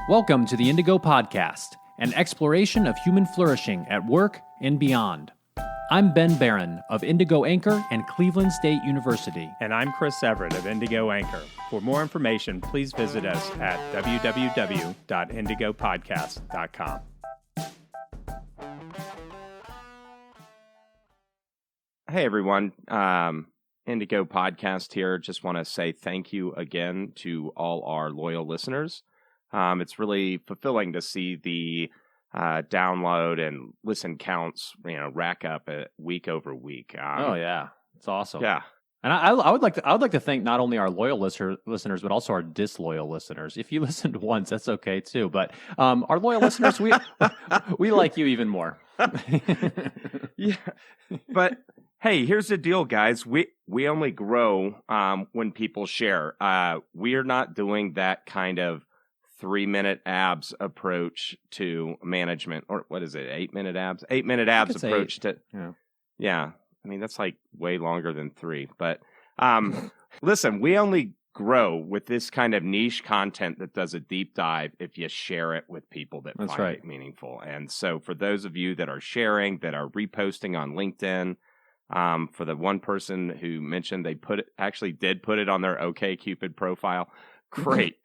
Welcome to the Indigo Podcast, an exploration of human flourishing at work and beyond. I'm Ben Barron of Indigo Anchor and Cleveland State University. And I'm Chris Everett of Indigo Anchor. For more information, please visit us at www.indigopodcast.com. Hey, everyone. Indigo Podcast here. Just want to say thank you again to all our loyal listeners. It's really fulfilling to see the download and listen counts, rack up week over week. Oh yeah, it's awesome. Yeah, and I would like to thank not only our loyal listeners, but also our disloyal listeners. If you listened once, that's okay too. But our loyal listeners, we like you even more. Yeah, but hey, here's the deal, guys. We only grow when people share. We're not doing that kind of 3-minute abs approach to management, or what is it? 8-minute abs? 8-minute abs approach to. Yeah. I mean, that's like way longer than 3. But listen, we only grow with this kind of niche content that does a deep dive if you share it with people that find it meaningful. And so for those of you that are sharing, that are reposting on LinkedIn, for the one person who mentioned they actually did put it on their OkCupid profile, great.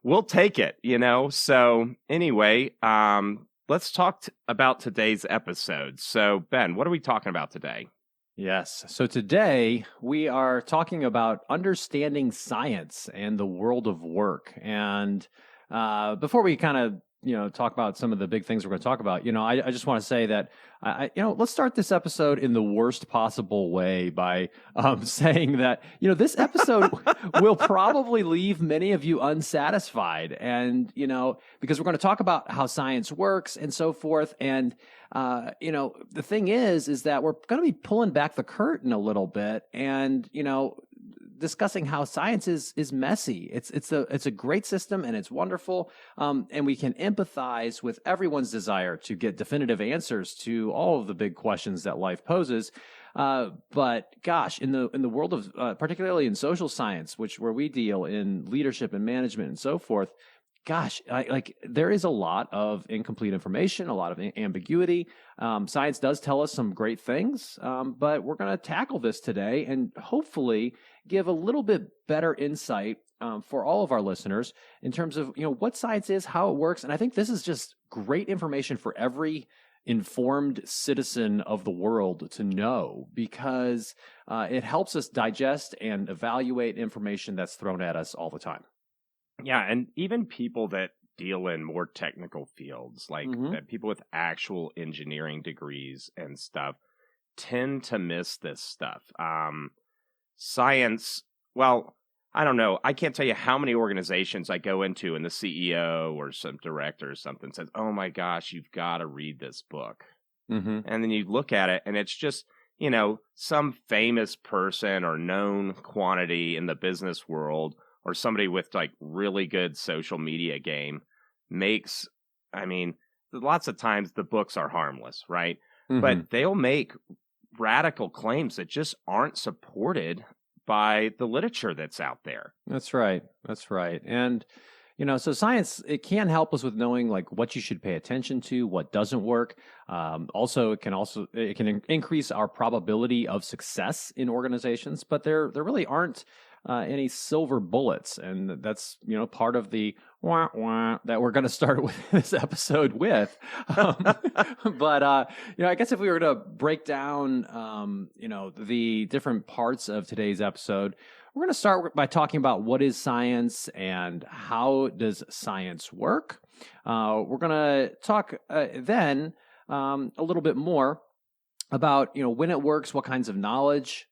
We'll take it, So anyway, let's talk about today's episode. So Ben, what are we talking about today? Yes. So today we are talking about understanding science and the world of work. And before we kind of talk about some of the big things we're going to talk about, I just want to say that let's start this episode in the worst possible way by saying that this episode will probably leave many of you unsatisfied, and because we're going to talk about how science works and so forth, and the thing is that we're going to be pulling back the curtain a little bit, and discussing how science is messy. It's a great system and it's wonderful, and we can empathize with everyone's desire to get definitive answers to all of the big questions that life poses. But gosh, in the world of particularly in social science, where we deal in leadership and management and so forth, gosh, there is a lot of incomplete information, a lot of ambiguity. Science does tell us some great things, but we're going to tackle this today and hopefully give a little bit better insight for all of our listeners in terms of what science is, how it works, and I think this is just great information for every informed citizen of the world to know, because it helps us digest and evaluate information that's thrown at us all the time. Yeah, and even people that deal in more technical fields, like people with actual engineering degrees and stuff, tend to miss this stuff. Science, well, I don't know. I can't tell you how many organizations I go into and the CEO or some director or something says, oh my gosh, you've got to read this book. Mm-hmm. And then you look at it and it's just, some famous person or known quantity in the business world, or somebody with like really good social media game makes, lots of times the books are harmless, right? Mm-hmm. But they'll make radical claims that just aren't supported by the literature that's out there. That's right. And, so science, it can help us with knowing like what you should pay attention to, what doesn't work. It can increase our probability of success in organizations, but there really aren't any silver bullets, and that's part of the wah wah that we're going to start with this episode with. But I guess if we were to break down the different parts of today's episode, we're going to start by talking about what is science and how does science work. We're going to talk then a little bit more about when it works, what kinds of knowledge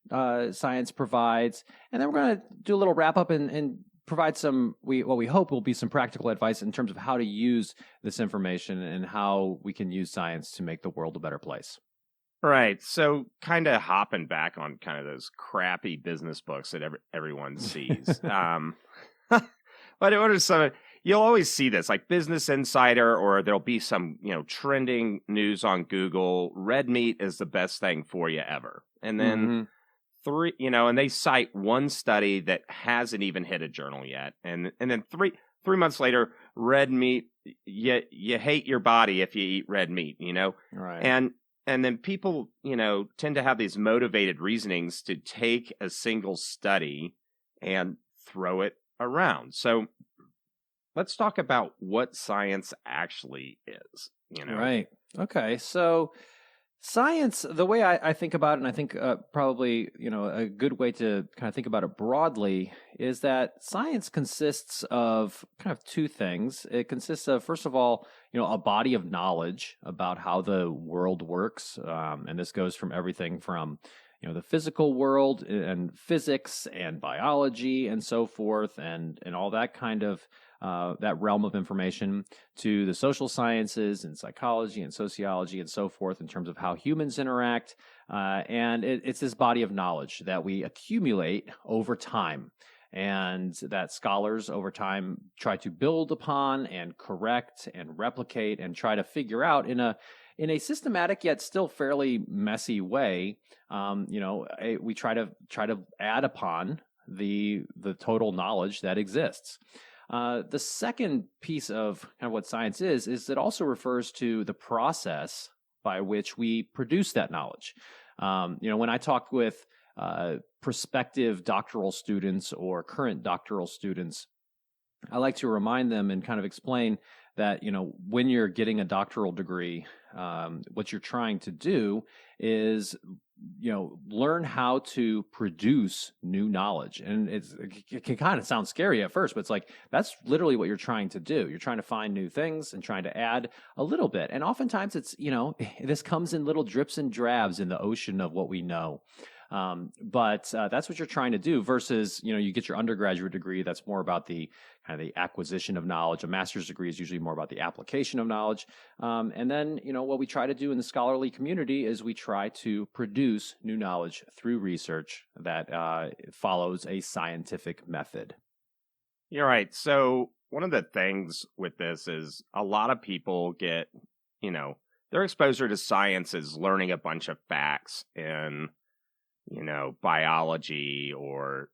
science provides, and then we're going to do a little wrap up and provide what we hope will be some practical advice in terms of how to use this information and how we can use science to make the world a better place. Right. So kind of hopping back on kind of those crappy business books that everyone sees. But what are some? You'll always see this, like Business Insider, or there'll be some, trending news on Google. Red meat is the best thing for you ever. And then and they cite one study that hasn't even hit a journal yet. And then 3 months later, red meat, you hate your body if you eat red meat, Right. And then people, tend to have these motivated reasonings to take a single study and throw it around. So let's talk about what science actually is, Right. Okay. So science, the way I think about it, and I think probably, a good way to kind of think about it broadly is that science consists of kind of two things. It consists of, first of all, a body of knowledge about how the world works. And this goes from everything from, the physical world and physics and biology and so forth and all that kind of that realm of information to the social sciences and psychology and sociology and so forth in terms of how humans interact. And it's this body of knowledge that we accumulate over time and that scholars over time try to build upon and correct and replicate and try to figure out in a systematic yet still fairly messy way. We try to add upon the total knowledge that exists. The second piece of kind of what science is it also refers to the process by which we produce that knowledge. When I talk with prospective doctoral students or current doctoral students, I like to remind them and kind of explain that, when you're getting a doctoral degree, what you're trying to do is, learn how to produce new knowledge. And it can kind of sound scary at first, but it's like, that's literally what you're trying to do. You're trying to find new things and trying to add a little bit. And oftentimes it's, this comes in little drips and drabs in the ocean of what we know. But that's what you're trying to do versus, you get your undergraduate degree. That's more about the kind of the acquisition of knowledge. A master's degree is usually more about the application of knowledge. And then, what we try to do in the scholarly community is we try to produce new knowledge through research that follows a scientific method. You're right. So one of the things with this is a lot of people get, their exposure to science is learning a bunch of facts in biology or,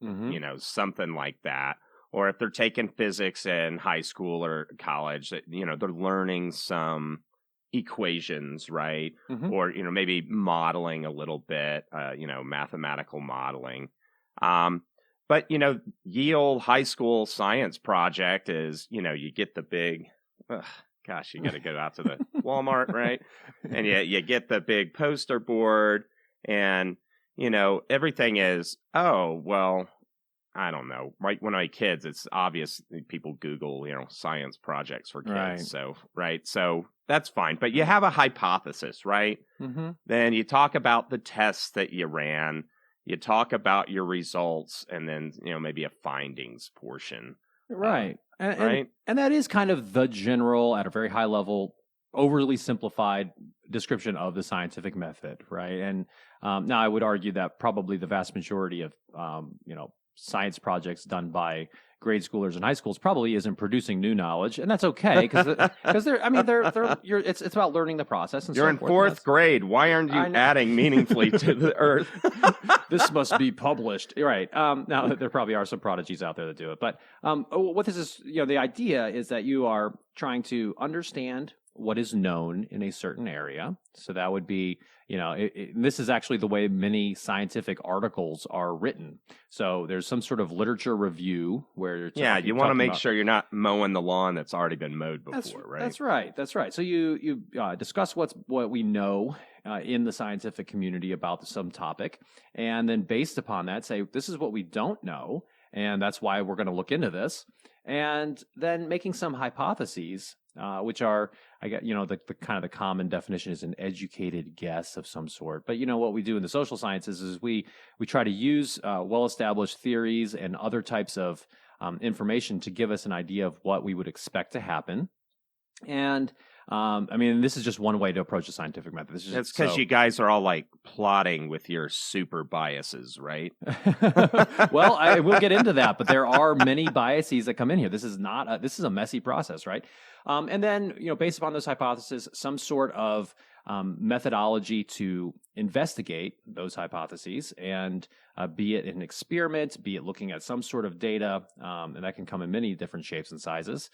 something like that. Or if they're taking physics in high school or college, they're learning some equations, right? Mm-hmm. Or, maybe modeling a little bit, mathematical modeling. But, Yale high school science project is, you get the big, you got to go out to the Walmart, right? And you get the big poster board and, everything is, I don't know. Right when I was kids, it's obvious people Google, science projects for kids. Right. So, right. So that's fine. But you have a hypothesis, right? Mm-hmm. Then you talk about the tests that you ran. You talk about your results and then, maybe a findings portion. Right. Right. And that is kind of the general, at a very high level, overly simplified description of the scientific method, right? And now I would argue that probably the vast majority of, science projects done by grade schoolers and high schools probably isn't producing new knowledge, and that's okay because it's about learning the process. And you're so in forth, fourth grade. Why aren't you adding meaningfully to the earth? This must be published, right? Now there probably are some prodigies out there that do it, but what this is, the idea is that you are trying to understand what is known in a certain area. So that would be, this is actually the way many scientific articles are written. So there's some sort of literature review where you want to make sure you're not mowing the lawn that's already been mowed before, right? That's right. So you discuss what we know in the scientific community about some topic, and then based upon that, say this is what we don't know, and that's why we're going to look into this, and then making some hypotheses. Which are, the kind of the common definition is an educated guess of some sort. But what we do in the social sciences is we try to use well-established theories and other types of information to give us an idea of what we would expect to happen. And this is just one way to approach the scientific method. It's because you guys are all like plotting with your super biases, right? Well, I will get into that, but there are many biases that come in here. This is a messy process, right? And then, based upon those hypotheses, some sort of methodology to investigate those hypotheses, and be it an experiment, be it looking at some sort of data, and that can come in many different shapes and sizes,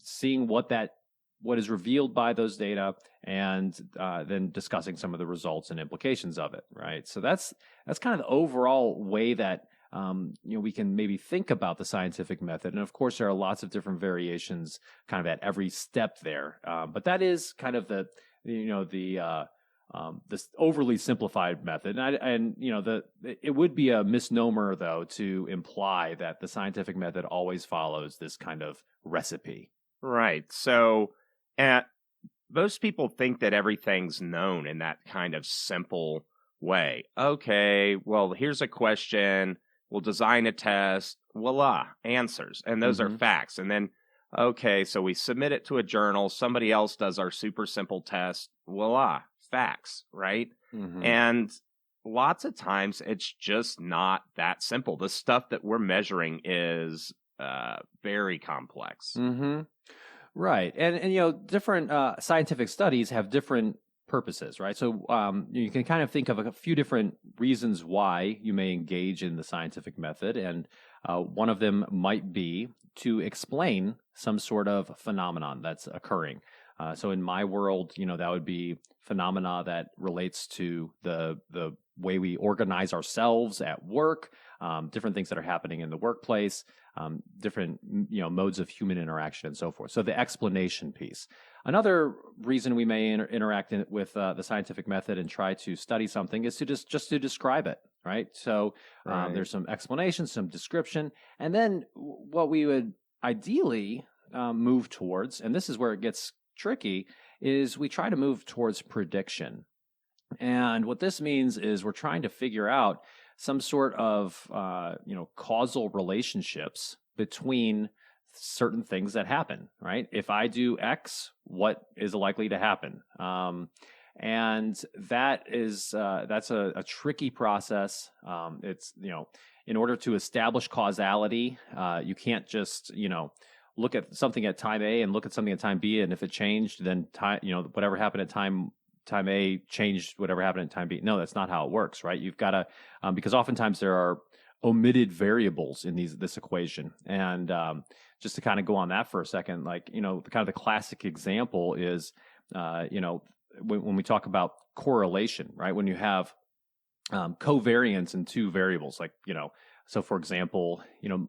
seeing what is revealed by those data, and then discussing some of the results and implications of it, right? So that's kind of the overall way that we can maybe think about the scientific method. And of course, there are lots of different variations kind of at every step there. But that is kind of this overly simplified method. It would be a misnomer, though, to imply that the scientific method always follows this kind of recipe. Right. So most people think that everything's known in that kind of simple way. Okay, well, here's a question. We'll design a test. Voila, answers. And those are facts. And then, okay, so we submit it to a journal. Somebody else does our super simple test. Voila, facts, right? And lots of times it's just not that simple. The stuff that we're measuring is very complex. Right. And different scientific studies have different purposes, right? So you can kind of think of a few different reasons why you may engage in the scientific method. And one of them might be to explain some sort of phenomenon that's occurring. So in my world, that would be phenomena that relates to the way we organize ourselves at work, different things that are happening in the workplace, different modes of human interaction and so forth. So the explanation piece. Another reason we may interact with the scientific method and try to study something is to just to describe it, right? So there's some explanation, some description, and then what we would ideally move towards, and this is where it gets tricky, is we try to move towards prediction. And what this means is we're trying to figure out some sort of causal relationships between certain things that happen, right? If I do X, what is likely to happen? And that's a tricky process. It's in order to establish causality, you can't just look at something at time A and look at something at time B, and if it changed, then whatever happened at time A changed whatever happened at time B. No, that's not how it works, right? You've got to because oftentimes there are omitted variables in this equation, and just to kind of go on that for a second, the classic example is when we talk about correlation, right? When you have covariance in two variables, so for example,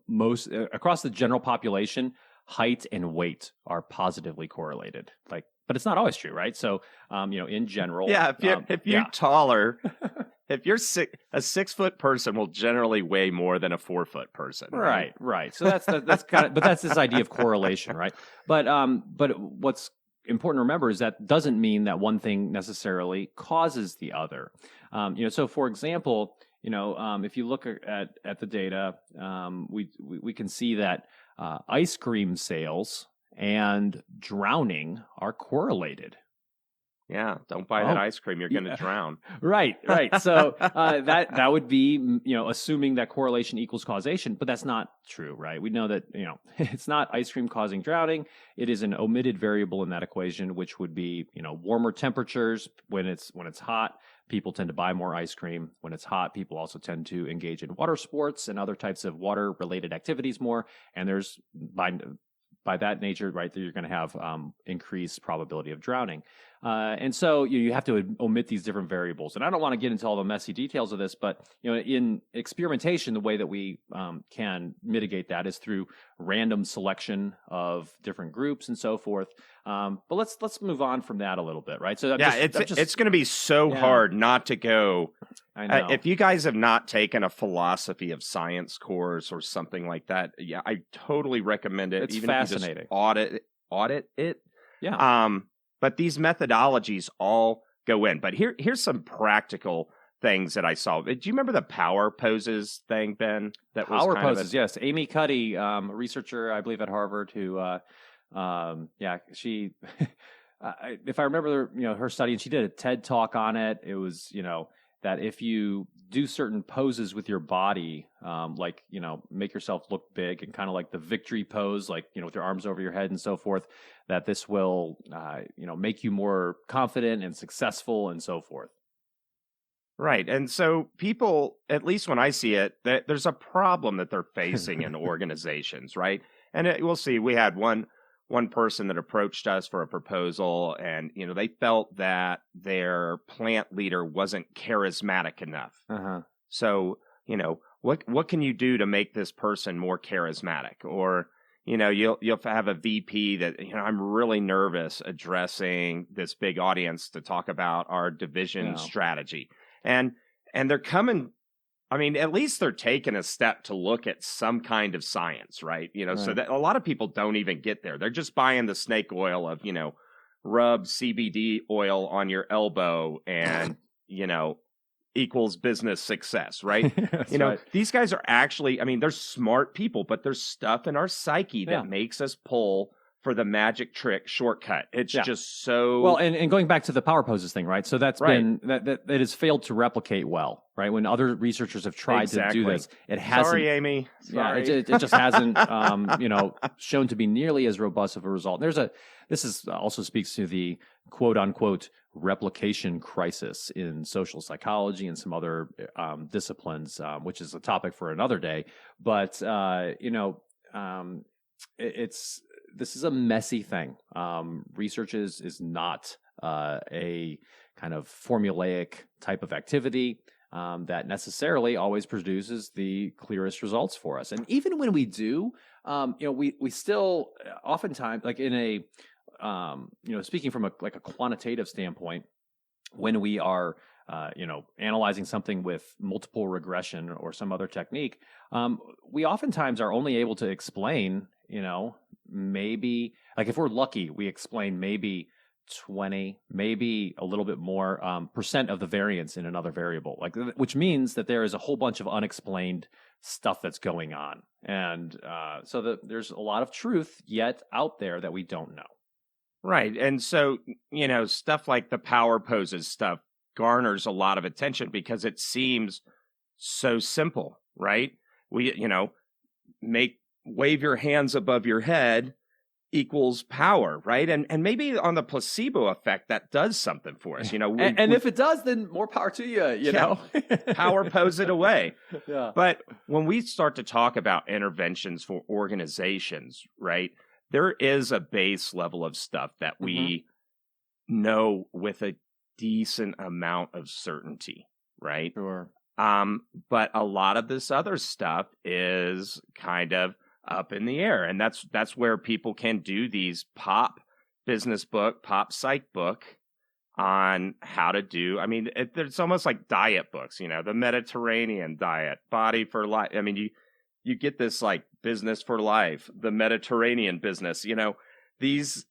most across the general population, height and weight are positively correlated. But it's not always true, right? So, in general, if you're taller, if you're a 6 foot person will generally weigh more than a 4 foot person, right? Right. So that's kind of, but that's this idea of correlation, right? But what's important to remember is that doesn't mean that one thing necessarily causes the other. So for example, if you look at the data, we can see that ice cream sales and drowning are correlated. Yeah, don't buy that ice cream; you're going to drown. Right. So that would be assuming that correlation equals causation, but that's not true, right? We know that it's not ice cream causing drowning. It is an omitted variable in that equation, which would be warmer temperatures. When it's hot, people tend to buy more ice cream. When it's hot, people also tend to engage in water sports and other types of water related activities more. And there's by that nature, right, that you're going to have increased probability of drowning. And so you have to omit these different variables. And I don't want to get into all the messy details of this, but in experimentation, the way that we can mitigate that is through random selection of different groups and so forth. But let's move on from that a little bit, right? So it's going to be so hard not to go. I know. If you guys have not taken a philosophy of science course or something like that, I totally recommend it. It's even fascinating. If you just audit it. Yeah. But these methodologies all go in. But here's some practical things that I saw. Do you remember the power poses thing, Ben? That was power poses, yes. Amy Cuddy, a researcher, I believe, at Harvard, who, she, if I remember, her study, and she did a TED talk on it. It was, that if you do certain poses with your body, like, make yourself look big and kind of like the victory pose, like, with your arms over your head and so forth, that this will, make you more confident and successful and so forth. Right. And so people, at least when I see it, there's a problem that they're facing in organizations, right? And we'll see, we had one person that approached us for a proposal, and, they felt that their plant leader wasn't charismatic enough. Uh-huh. So, what can you do to make this person more charismatic? Or, you'll have a VP that, I'm really nervous addressing this big audience to talk about our division strategy. And they're coming, at least they're taking a step to look at some kind of science, right? So that a lot of people don't even get there. They're just buying the snake oil of, rub CBD oil on your elbow and, equals business success, right? Right. These guys are actually, they're smart people, but there's stuff in our psyche that makes us pull for the magic trick shortcut. It's just so well, and going back to the power poses thing, right? So that's been that has failed to replicate well, right? When other researchers have tried to do this, it hasn't. Sorry, Amy. Sorry. Yeah, it just hasn't, shown to be nearly as robust of a result. This also speaks to the quote unquote replication crisis in social psychology and some other disciplines, which is a topic for another day. But this is a messy thing. Research is not a kind of formulaic type of activity that necessarily always produces the clearest results for us. And even when we do, we still oftentimes, like in a, speaking from a quantitative standpoint, when we are analyzing something with multiple regression or some other technique, we oftentimes are only able to explain, maybe, like if we're lucky, we explain maybe 20, maybe a little bit more percent of the variance in another variable, which means that there is a whole bunch of unexplained stuff that's going on. And so there's a lot of truth yet out there that we don't know. Right. And so, stuff like the power poses stuff garners a lot of attention because it seems so simple, right? We, wave your hands above your head equals power, right? And maybe on the placebo effect, that does something for us, And if it does, then more power to you, you know. Power pose it away. Yeah. But when we start to talk about interventions for organizations, right, there is a base level of stuff that we know with a decent amount of certainty, right? Sure. But a lot of this other stuff is kind of up in the air. And that's where people can do these pop business book, pop psych book on how to do. It's almost like diet books, the Mediterranean diet, body for life. You get this like business for life, the Mediterranean business, these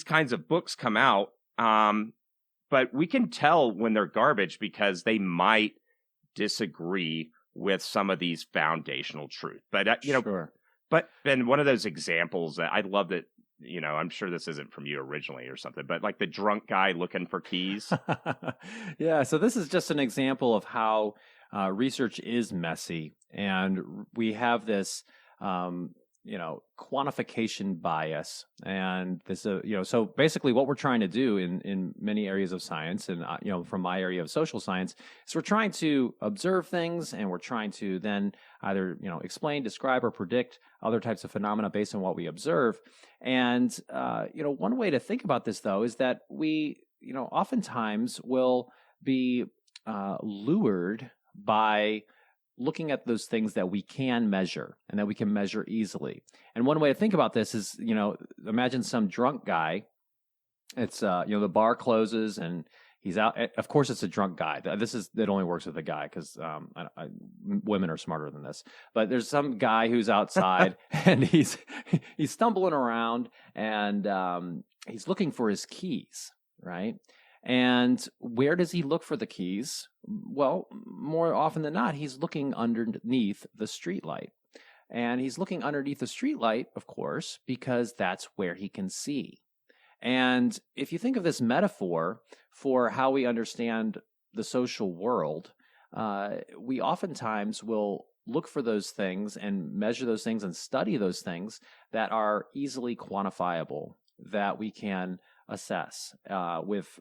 kinds of books come out. But we can tell when they're garbage because they might disagree with some of these foundational truths. But, Sure. But and one of those examples that I love that, I'm sure this isn't from you originally or something, but like the drunk guy looking for keys. Yeah. So this is just an example of how research is messy. And we have this, quantification bias. And this, so basically what we're trying to do in many areas of science and, from my area of social science is we're trying to observe things and we're trying to then either, explain, describe, or predict other types of phenomena based on what we observe. And, one way to think about this though, is that we, oftentimes will be lured by looking at those things that we can measure and that we can measure easily. And one way to think about this is, imagine some drunk guy. It's, the bar closes and he's out. Of course, it's a drunk guy. It only works with a guy because women are smarter than this. But there's some guy who's outside and he's stumbling around and he's looking for his keys, right? And where does he look for the keys? Well, more often than not, he's looking underneath the streetlight. And he's looking underneath the streetlight, of course, because that's where he can see. And if you think of this metaphor for how we understand the social world, we oftentimes will look for those things and measure those things and study those things that are easily quantifiable, that we can assess with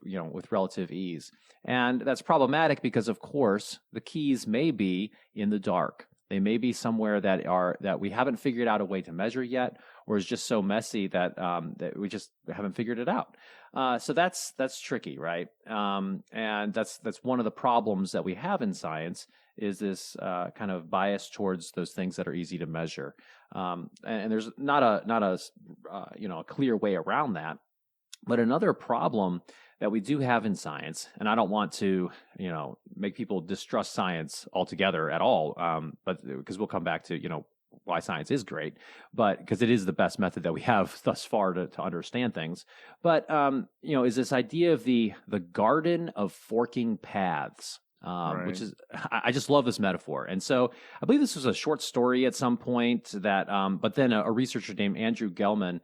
relative ease. And that's problematic because, of course, the keys may be in the dark. They may be somewhere that we haven't figured out a way to measure yet, or is just so messy that we just haven't figured it out. So that's tricky, right? And that's one of the problems that we have in science, is this kind of bias towards those things that are easy to measure. And there's not a clear way around that. But another problem that we do have in science, and I don't want to, make people distrust science altogether at all, but because we'll come back to, why science is great, but because it is the best method that we have thus far to understand things. But, is this idea of the garden of forking paths, Right. which is, I just love this metaphor. And so I believe this was a short story at some point that, but then a researcher named Andrew Gelman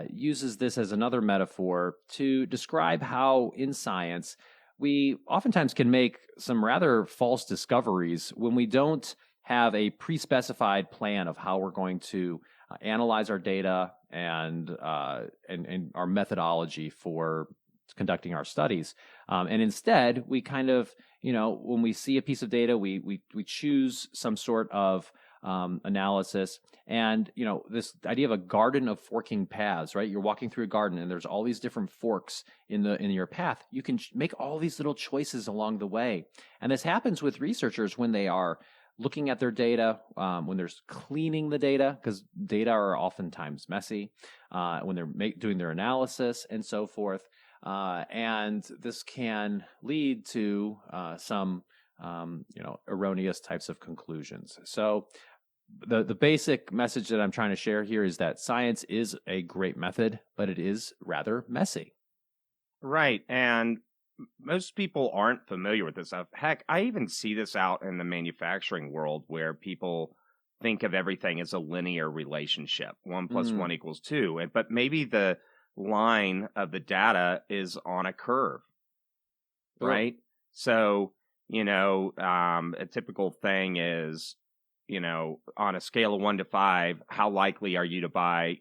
uses this as another metaphor to describe how in science we oftentimes can make some rather false discoveries when we don't have a pre-specified plan of how we're going to analyze our data and our methodology for conducting our studies. And instead, we kind of, when we see a piece of data, we choose some sort of analysis. And, this idea of a garden of forking paths, right? You're walking through a garden and there's all these different forks in your path. You can make all these little choices along the way. And this happens with researchers when they are looking at their data, when they're cleaning the data, because data are oftentimes messy, when they're doing their analysis and so forth. And this can lead to some erroneous types of conclusions. So the basic message that I'm trying to share here is that science is a great method, but it is rather messy. Right. And most people aren't familiar with this stuff. Heck, I even see this out in the manufacturing world where people think of everything as a linear relationship. 1 + 1 = 2. But maybe the line of the data is on a curve, right? So, a typical thing is, on a scale of 1 to 5, how likely are you to buy,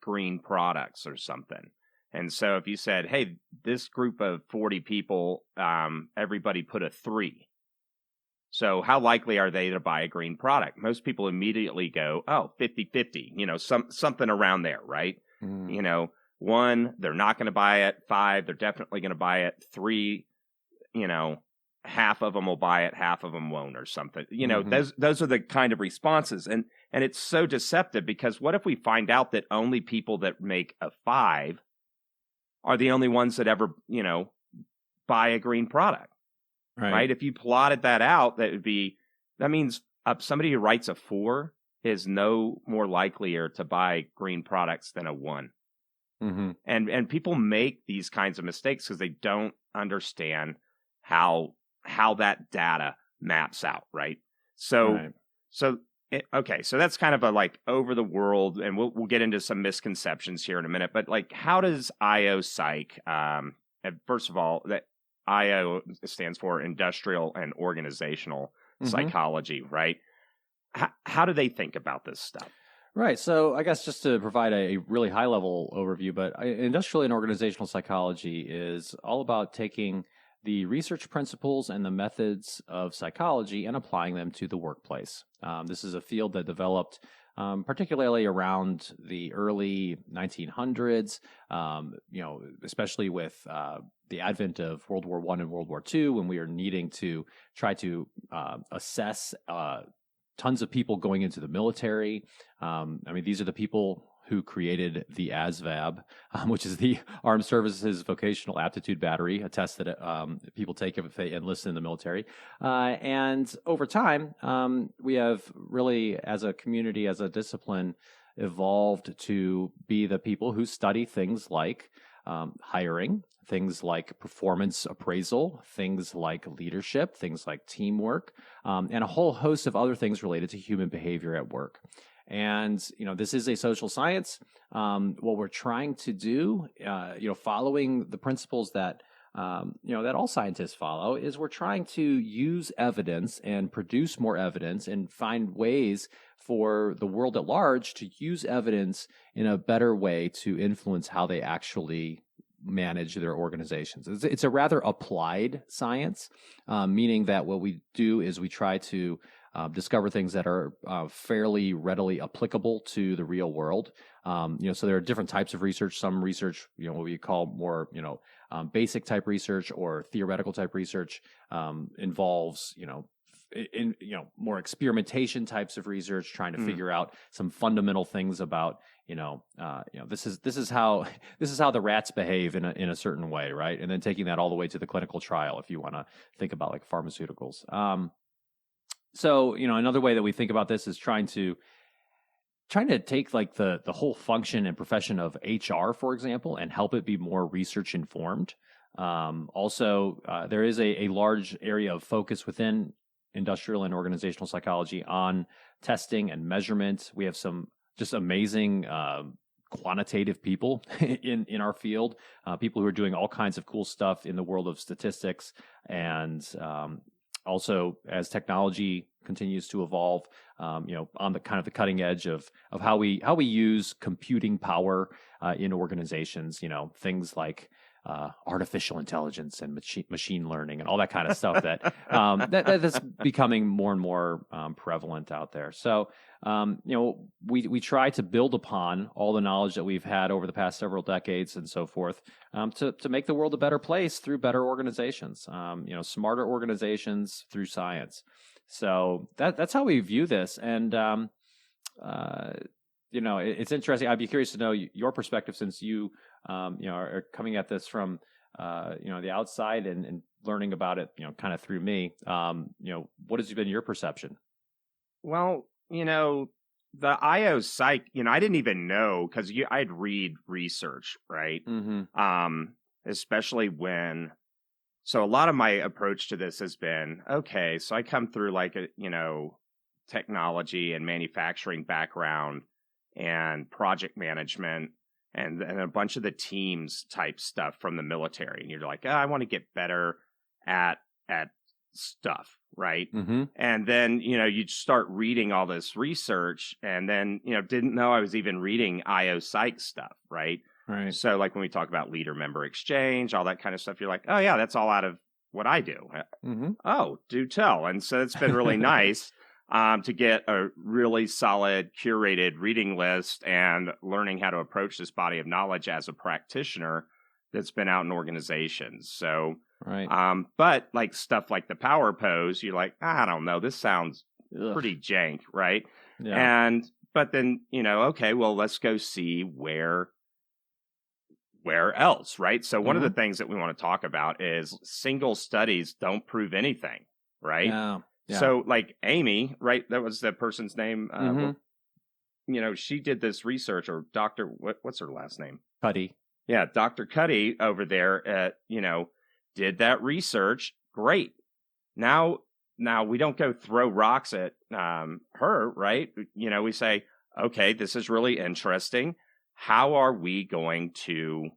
green products or something? And so if you said, hey, this group of 40 people, everybody put a 3. So how likely are they to buy a green product? Most people immediately go, oh, 50-50, something around there, right? 1, they're not going to buy it. 5, they're definitely going to buy it. 3, half of them will buy it, half of them won't, or something. Those are the kind of responses. And it's so deceptive, because what if we find out that only people that make a 5 are the only ones that ever, buy a green product, right? If you plotted that out, that means somebody who writes a 4 is no more likelier to buy green products than a 1. Mm-hmm. And people make these kinds of mistakes because they don't understand how that data maps out, right? So that's kind of a over the world, and we'll get into some misconceptions here in a minute. But how does IO Psych? First of all, that IO stands for Industrial and Organizational Psychology, right? How do they think about this stuff? Right. So I guess just to provide a really high level overview, but industrial and organizational psychology is all about taking the research principles and the methods of psychology and applying them to the workplace. This is a field that developed particularly around the early 1900s, especially with the advent of World War I and World War II, when we are needing to try to assess tons of people going into the military. These are the people who created the ASVAB, which is the Armed Services Vocational Aptitude Battery, a test that people take if they enlist in the military. And over time, we have really, as a community, as a discipline, evolved to be the people who study things like hiring, things like performance appraisal, things like leadership, things like teamwork, and a whole host of other things related to human behavior at work. And, this is a social science. What we're trying to do, following the principles that that all scientists follow, is we're trying to use evidence and produce more evidence and find ways for the world at large to use evidence in a better way to influence how they actually manage their organizations. It's a rather applied science, meaning that what we do is we try to discover things that are fairly readily applicable to the real world. So there are different types of research. Some research, what we call more, basic type research or theoretical type research involves, more experimentation types of research, trying to figure out some fundamental things about, this is how the rats behave in a certain way, right? And then taking that all the way to the clinical trial, if you want to think about like pharmaceuticals. So, another way that we think about this is trying to take like the whole function and profession of HR, for example, and help it be more research informed. Also, there is a large area of focus within industrial and organizational psychology on testing and measurement. We have some just amazing quantitative people in our field, people who are doing all kinds of cool stuff in the world of statistics. And also, as technology continues to evolve, on the kind of the cutting edge of how we use computing power in organizations, things like artificial intelligence and machine learning and all that kind of stuff that's becoming more and more prevalent out there. So, we try to build upon all the knowledge that we've had over the past several decades and so forth, to make the world a better place through better organizations, smarter organizations through science. So that's how we view this. And, it's interesting. I'd be curious to know your perspective, since you, are coming at this from, the outside and learning about it, kind of through me. What has been your perception? Well, the IO psych, I didn't even know, because I'd read research, right? Mm-hmm. Especially so a lot of my approach to this has been, okay, so I come through like a, technology and manufacturing background and project management and a bunch of the teams type stuff from the military. And you're like, I want to get better at stuff, right? Mm-hmm. And then, you start reading all this research and then, didn't know I was even reading IO psych stuff, right? Right. So like when we talk about leader member exchange, all that kind of stuff, you're like, oh yeah, that's all out of what I do. Mm-hmm. Oh, do tell. And so it's been really nice to get a really solid curated reading list and learning how to approach this body of knowledge as a practitioner that's been out in organizations. So, right. But like stuff like the power pose, you're like, I don't know, this sounds pretty jank, right? Yeah. But then, okay, well, let's go see where else, right? So one of the things that we want to talk about is single studies don't prove anything, right? Yeah. Yeah. So like Amy, right? That was the person's name. She did this research, or Dr. What's her last name? Cuddy. Yeah. Dr. Cuddy over there did that research. Great. Now we don't go throw rocks at her, right? We say, okay, this is really interesting. How are we going to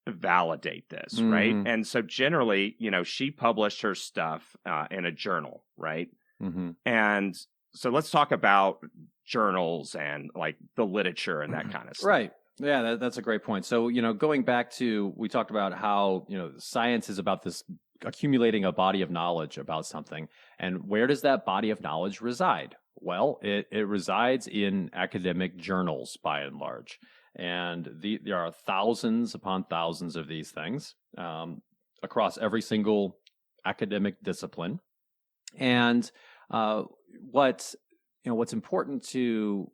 validate this, right? And so generally, she published her stuff in a journal, right? Mm-hmm. And so let's talk about journals and like the literature and that kind of stuff. Right. Yeah, that's a great point. So, going back to, we talked about how, science is about this accumulating a body of knowledge about something. And where does that body of knowledge reside? Well, it resides in academic journals by and large. And there are thousands upon thousands of these things across every single academic discipline. And what's important to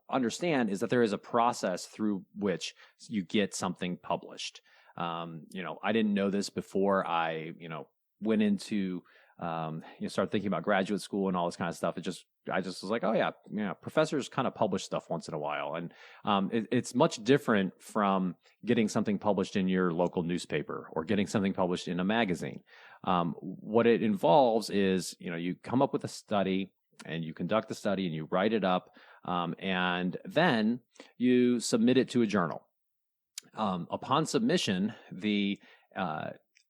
understand is that there is a process through which you get something published. I didn't know this before I, went into, start thinking about graduate school and all this kind of stuff. I just was like, oh yeah, professors kind of publish stuff once in a while. And it's much different from getting something published in your local newspaper or getting something published in a magazine. What it involves is, you come up with a study and you conduct the study and you write it up, and then you submit it to a journal. Upon submission, the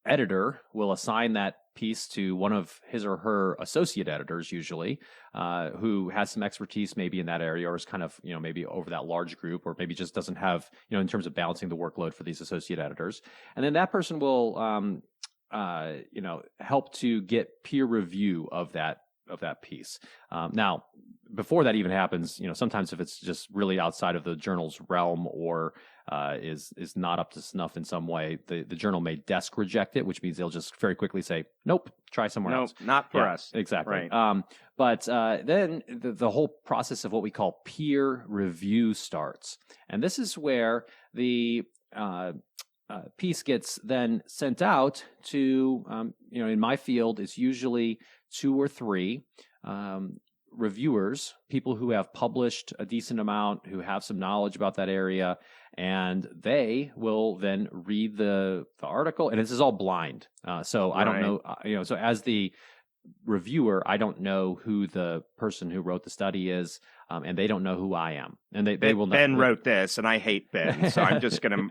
editor will assign that piece to one of his or her associate editors, usually, who has some expertise maybe in that area, or is kind of, maybe over that large group, or maybe just doesn't have, in terms of balancing the workload for these associate editors. And then that person will, help to get peer review of that piece. Now, before that even happens, sometimes if it's just really outside of the journal's realm, or is not up to snuff in some way, the journal may desk reject it, which means they'll just very quickly say, nope, try somewhere else. Not for us. Exactly. Right. But then the whole process of what we call peer review starts. And this is where the piece gets then sent out to, in my field, it's usually 2 or 3 reviewers, people who have published a decent amount, who have some knowledge about that area, and they will then read the article. And this is all blind. So I don't know, so as the reviewer, I don't know who the person who wrote the study is, and they don't know who I am. And they will not. Ben wrote this, and I hate Ben, so I'm just going to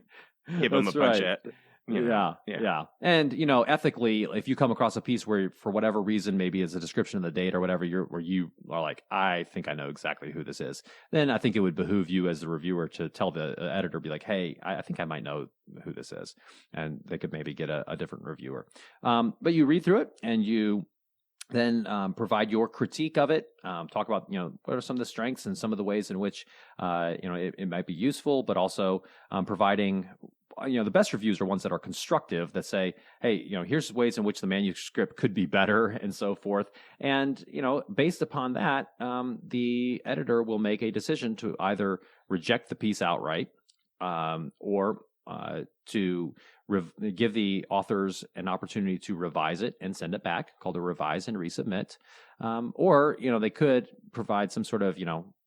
give him a bunch of... Yeah. And, ethically, if you come across a piece where, for whatever reason, maybe it's a description of the date or whatever, where you are like, I think I know exactly who this is, then I think it would behoove you as the reviewer to tell the editor, be like, hey, I think I might know who this is. And they could maybe get a different reviewer. But you read through it, and you then provide your critique of it, talk about, what are some of the strengths and some of the ways in which, it might be useful, but also providing... the best reviews are ones that are constructive, that say, hey, here's ways in which the manuscript could be better, and so forth. And, based upon that, the editor will make a decision to either reject the piece outright, or to give the authors an opportunity to revise it and send it back, called a revise and resubmit. Or, they could provide some sort of,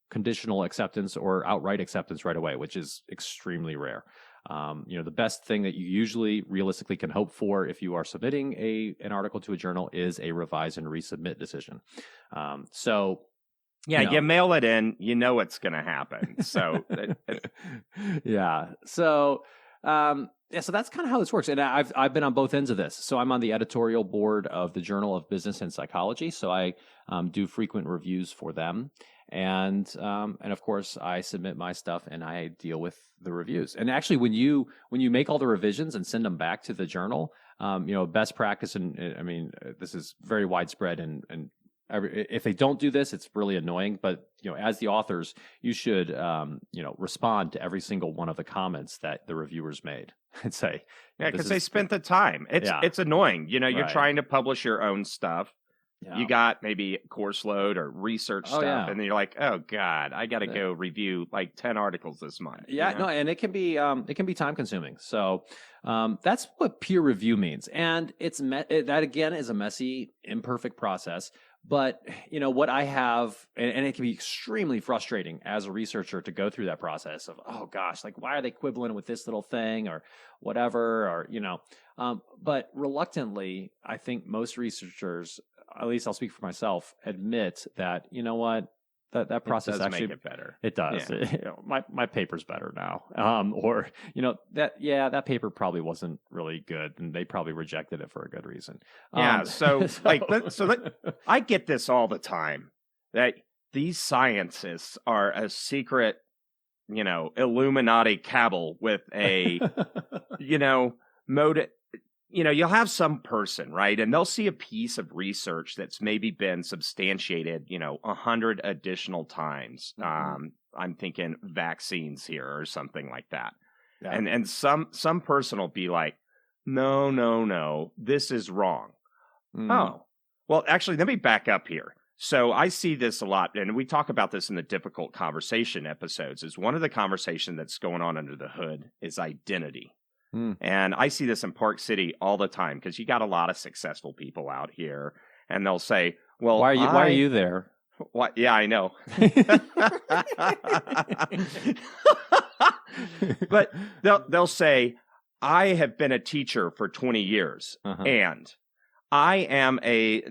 conditional acceptance or outright acceptance right away, which is extremely rare. The best thing that you usually realistically can hope for if you are submitting an article to a journal is a revise and resubmit decision. You mail it in, it's going to happen. So, yeah. So, so that's kind of how this works. And I've been on both ends of this. So I'm on the editorial board of the Journal of Business and Psychology. So I do frequent reviews for them. And of course, I submit my stuff and I deal with the reviews. And actually, when you make all the revisions and send them back to the journal, best practice, and I mean, this is very widespread, and if they don't do this, it's really annoying. But as the authors, you should respond to every single one of the comments that the reviewers made and say, because they spent the time. It's annoying. You're trying to publish your own stuff. Yeah. You got maybe course load or research stuff, and then you're like, "Oh God, I got to go review like 10 articles this month." Yeah, no, and it can be time consuming. So that's what peer review means, and that again is a messy, imperfect process. But what I have, and it can be extremely frustrating as a researcher to go through that process of, oh gosh, like why are they quibbling with this little thing or whatever, or but reluctantly, I think most researchers, at least I'll speak for myself, admit that, that process actually make it better. It does. Yeah. My paper's better now. Or that paper probably wasn't really good, and they probably rejected it for a good reason. So I get this all the time, that these scientists are a secret, Illuminati cabal with a, motive. You'll have some person, right? And they'll see a piece of research that's maybe been substantiated, 100 additional times. Mm-hmm. I'm thinking vaccines here or something like that. Yeah. And some person will be like, no, this is wrong. Mm. Oh, well, actually, let me back up here. So I see this a lot, and we talk about this in the difficult conversation episodes, is one of the conversation that's going on under the hood is identity. And I see this in Park City all the time, because you got a lot of successful people out here, and they'll say, well, why are you there? What? Yeah, I know. But they'll say, I have been a teacher for 20 years, and I am a,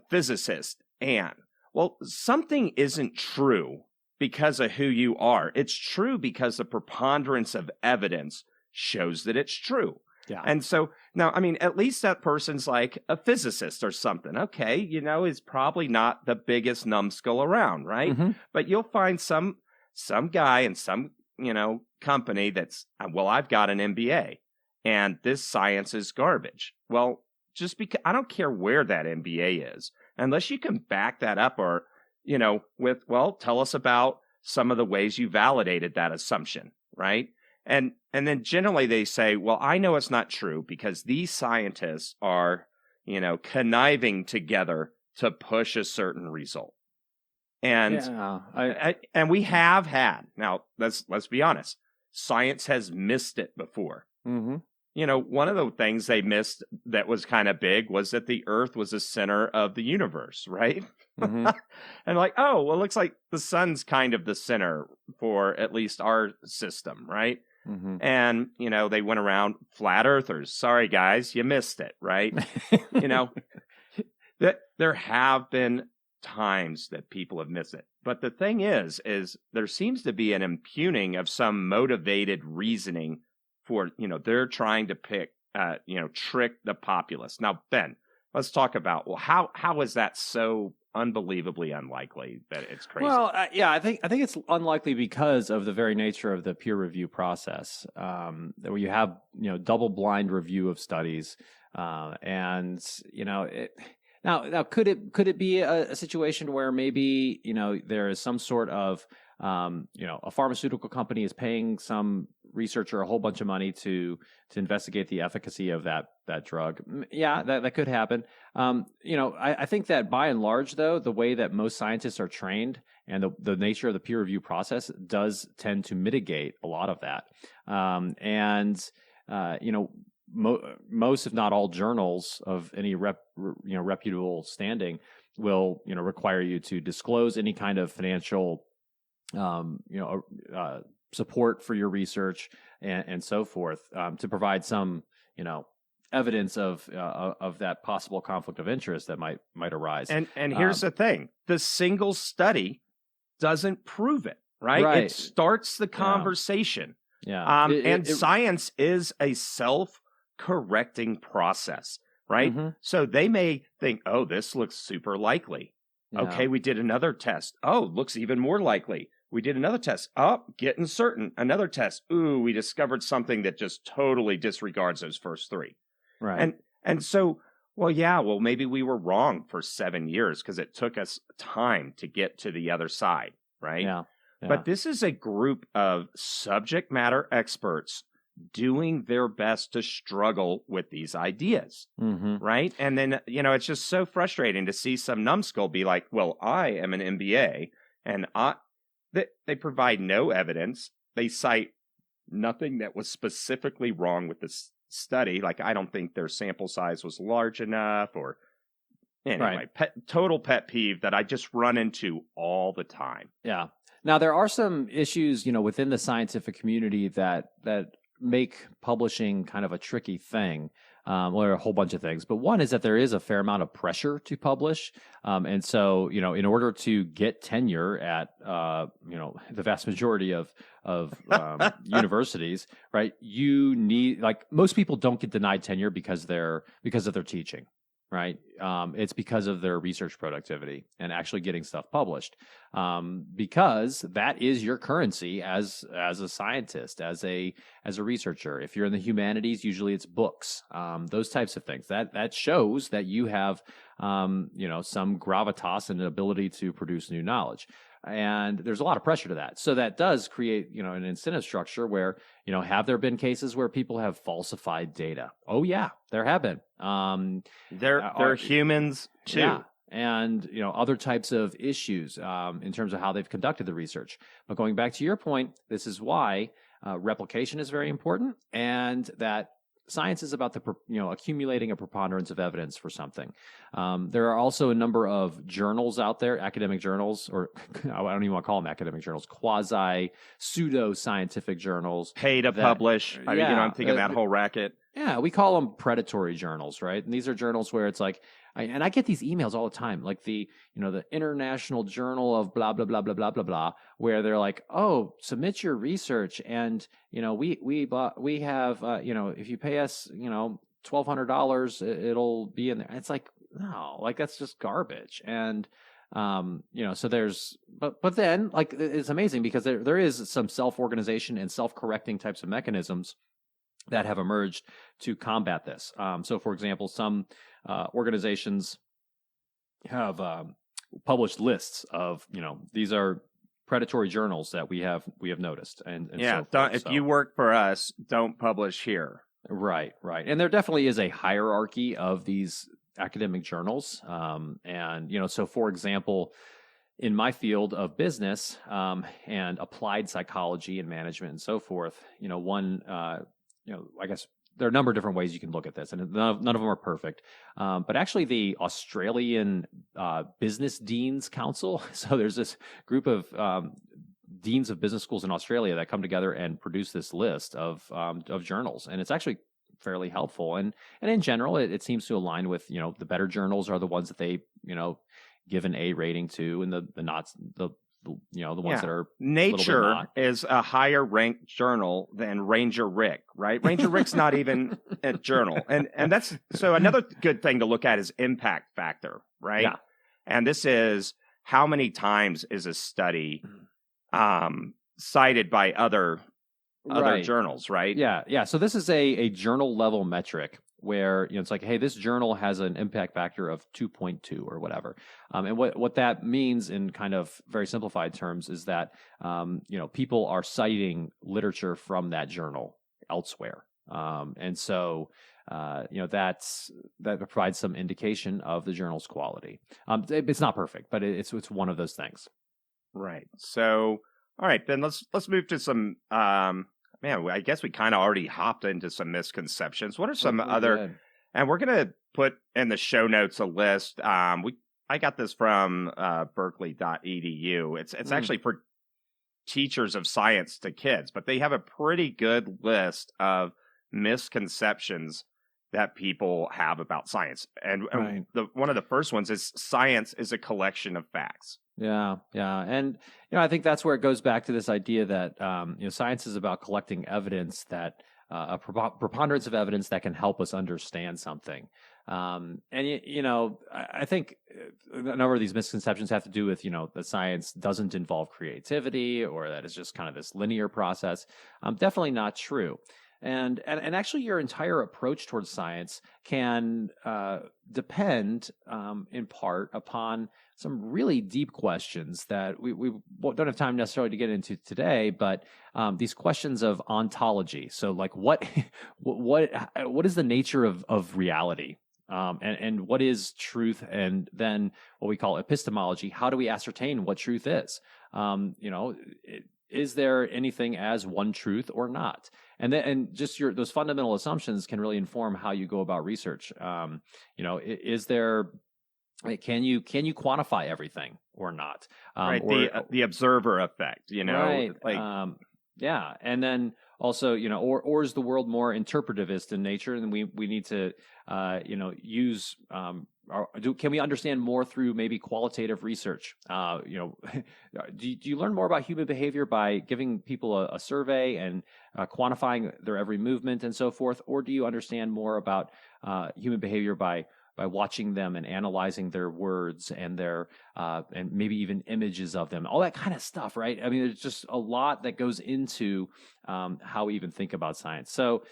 physicist, and, well, something isn't true because of who you are. It's true because the preponderance of evidence shows that it's true. Yeah. And so now, I mean, at least that person's like a physicist or something. Okay, is probably not the biggest numbskull around, right? Mm-hmm. But you'll find some guy in some, company that's, well, I've got an MBA and this science is garbage. Well, just because I don't care where that MBA is, unless you can back that up or, with, well, tell us about some of the ways you validated that assumption, right? And then generally they say, well, I know it's not true because these scientists are, conniving together to push a certain result. And and we have had, now let's be honest, science has missed it before. Mm-hmm. One of the things they missed that was kind of big was that the Earth was the center of the universe, right? Mm-hmm. And like, oh, well, it looks like the sun's kind of the center for at least our system, right? Mm-hmm. And, they went around flat earthers. Sorry, guys, you missed it, right? That there have been times that people have missed it. But the thing is there seems to be an impugning of some motivated reasoning for, they're trying to pick, trick the populace. Now, Ben, let's talk about, well, how is that so unbelievably unlikely that it's crazy? Well, I think it's unlikely because of the very nature of the peer review process, where you have double blind review of studies, and now could it be a situation where maybe there is some sort of a pharmaceutical company is paying some researcher a whole bunch of money to investigate the efficacy of that drug. Yeah, that could happen. I think that by and large, though, the way that most scientists are trained and the nature of the peer review process does tend to mitigate a lot of that. Most, if not all, journals of any reputable standing will require you to disclose any kind of financial support for your research and so forth, to provide some evidence of that possible conflict of interest that might arise. And here's the thing: the single study doesn't prove it, right? It starts the conversation. Yeah. Science is a self-correcting process, right? Mm-hmm. So they may think, oh, this looks super likely. Yeah. Okay, we did another test. Oh, looks even more likely. We did another test. Oh, getting certain. Another test. Ooh, we discovered something that just totally disregards those first three. Right. And so, well, maybe we were wrong for 7 years because it took us time to get to the other side, right? Yeah. But this is a group of subject matter experts doing their best to struggle with these ideas, mm-hmm. right? And then, it's just so frustrating to see some numbskull be like, well, I am an MBA, and they provide no evidence. They cite nothing that was specifically wrong with this study. Like, I don't think their sample size was large enough, or anyway, total pet peeve that I just run into all the time. Yeah. Now, there are some issues, within the scientific community that make publishing kind of a tricky thing. Well, there are a whole bunch of things, but one is that there is a fair amount of pressure to publish. And so, in order to get tenure at, the vast majority of universities, right, you need, like, most people don't get denied tenure because of their teaching, right? It's because of their research productivity and actually getting stuff published, because that is your currency as a scientist, as a researcher. If you're in the humanities, usually it's books, those types of things. That shows that you have some gravitas and an ability to produce new knowledge. And there's a lot of pressure to that. So that does create, an incentive structure where, have there been cases where people have falsified data? Oh yeah, there have been. They're humans too. Yeah. And, other types of issues in terms of how they've conducted the research. But going back to your point, this is why replication is very important, and that science is about accumulating a preponderance of evidence for something. There are also a number of journals out there, academic journals, or I don't even want to call them academic journals, quasi pseudo scientific journals. Pay to publish. I'm thinking that whole racket. Yeah, we call them predatory journals, right? And these are journals where it's like, and I get these emails all the time, like the International Journal of blah blah blah blah blah blah blah, where they're like, oh, submit your research, and we have if you pay us $1,200, it'll be in there. It's like, no, like that's just garbage. And so there's, but then like it's amazing because there is some self-organization and self-correcting types of mechanisms that have emerged to combat this. So for example, some organizations have published lists of, these are predatory journals that we have noticed. And so forth. If you work for us, don't publish here. Right. And there definitely is a hierarchy of these academic journals. So for example, in my field of business and applied psychology and management and so forth, I guess there are a number of different ways you can look at this, and none of them are perfect. But actually, the Australian Business Deans Council, so there's this group of deans of business schools in Australia that come together and produce this list of journals, and it's actually fairly helpful. And in general, it seems to align with the better journals are the ones that they give an A rating to, and the not the ones that are Nature is a higher ranked journal than Ranger Rick, right? Ranger Rick's not even a journal. And that's so another good thing to look at is impact factor, right? Yeah. And this is how many times is a study cited by other journals, right? Yeah. So this is a journal level metric where it's like, hey, this journal has an impact factor of 2.2 or whatever. And what that means in kind of very simplified terms is that people are citing literature from that journal elsewhere. And so that provides some indication of the journal's quality. It's not perfect, but it's one of those things. Right. So all right, then let's move to some I guess we kind of already hopped into some misconceptions. What are some other? Good. And we're going to put in the show notes a list. I got this from berkeley.edu. It's actually for teachers of science to kids, but they have a pretty good list of misconceptions that people have about science. And one of the first ones is science is a collection of facts. Yeah. And, I think that's where it goes back to this idea that, science is about collecting evidence that a preponderance of evidence that can help us understand something. I think a number of these misconceptions have to do with, that science doesn't involve creativity or that it's just kind of this linear process. Definitely not true. And actually, your entire approach towards science can depend in part upon some really deep questions that we don't have time necessarily to get into today. But these questions of ontology. So, like, what is the nature of reality? And what is truth? And then what we call epistemology. How do we ascertain what truth is? Is there anything as one truth or not? And just those fundamental assumptions can really inform how you go about research. Is there? Can you quantify everything or not? Right. The observer effect. Right. Yeah. And then also, or is the world more interpretivist in nature, and we need to use. Can we understand more through maybe qualitative research? Do you learn more about human behavior by giving people a survey and quantifying their every movement and so forth, or do you understand more about human behavior by watching them and analyzing their words and their and maybe even images of them, all that kind of stuff, right? I mean, there's just a lot that goes into how we even think about science. So,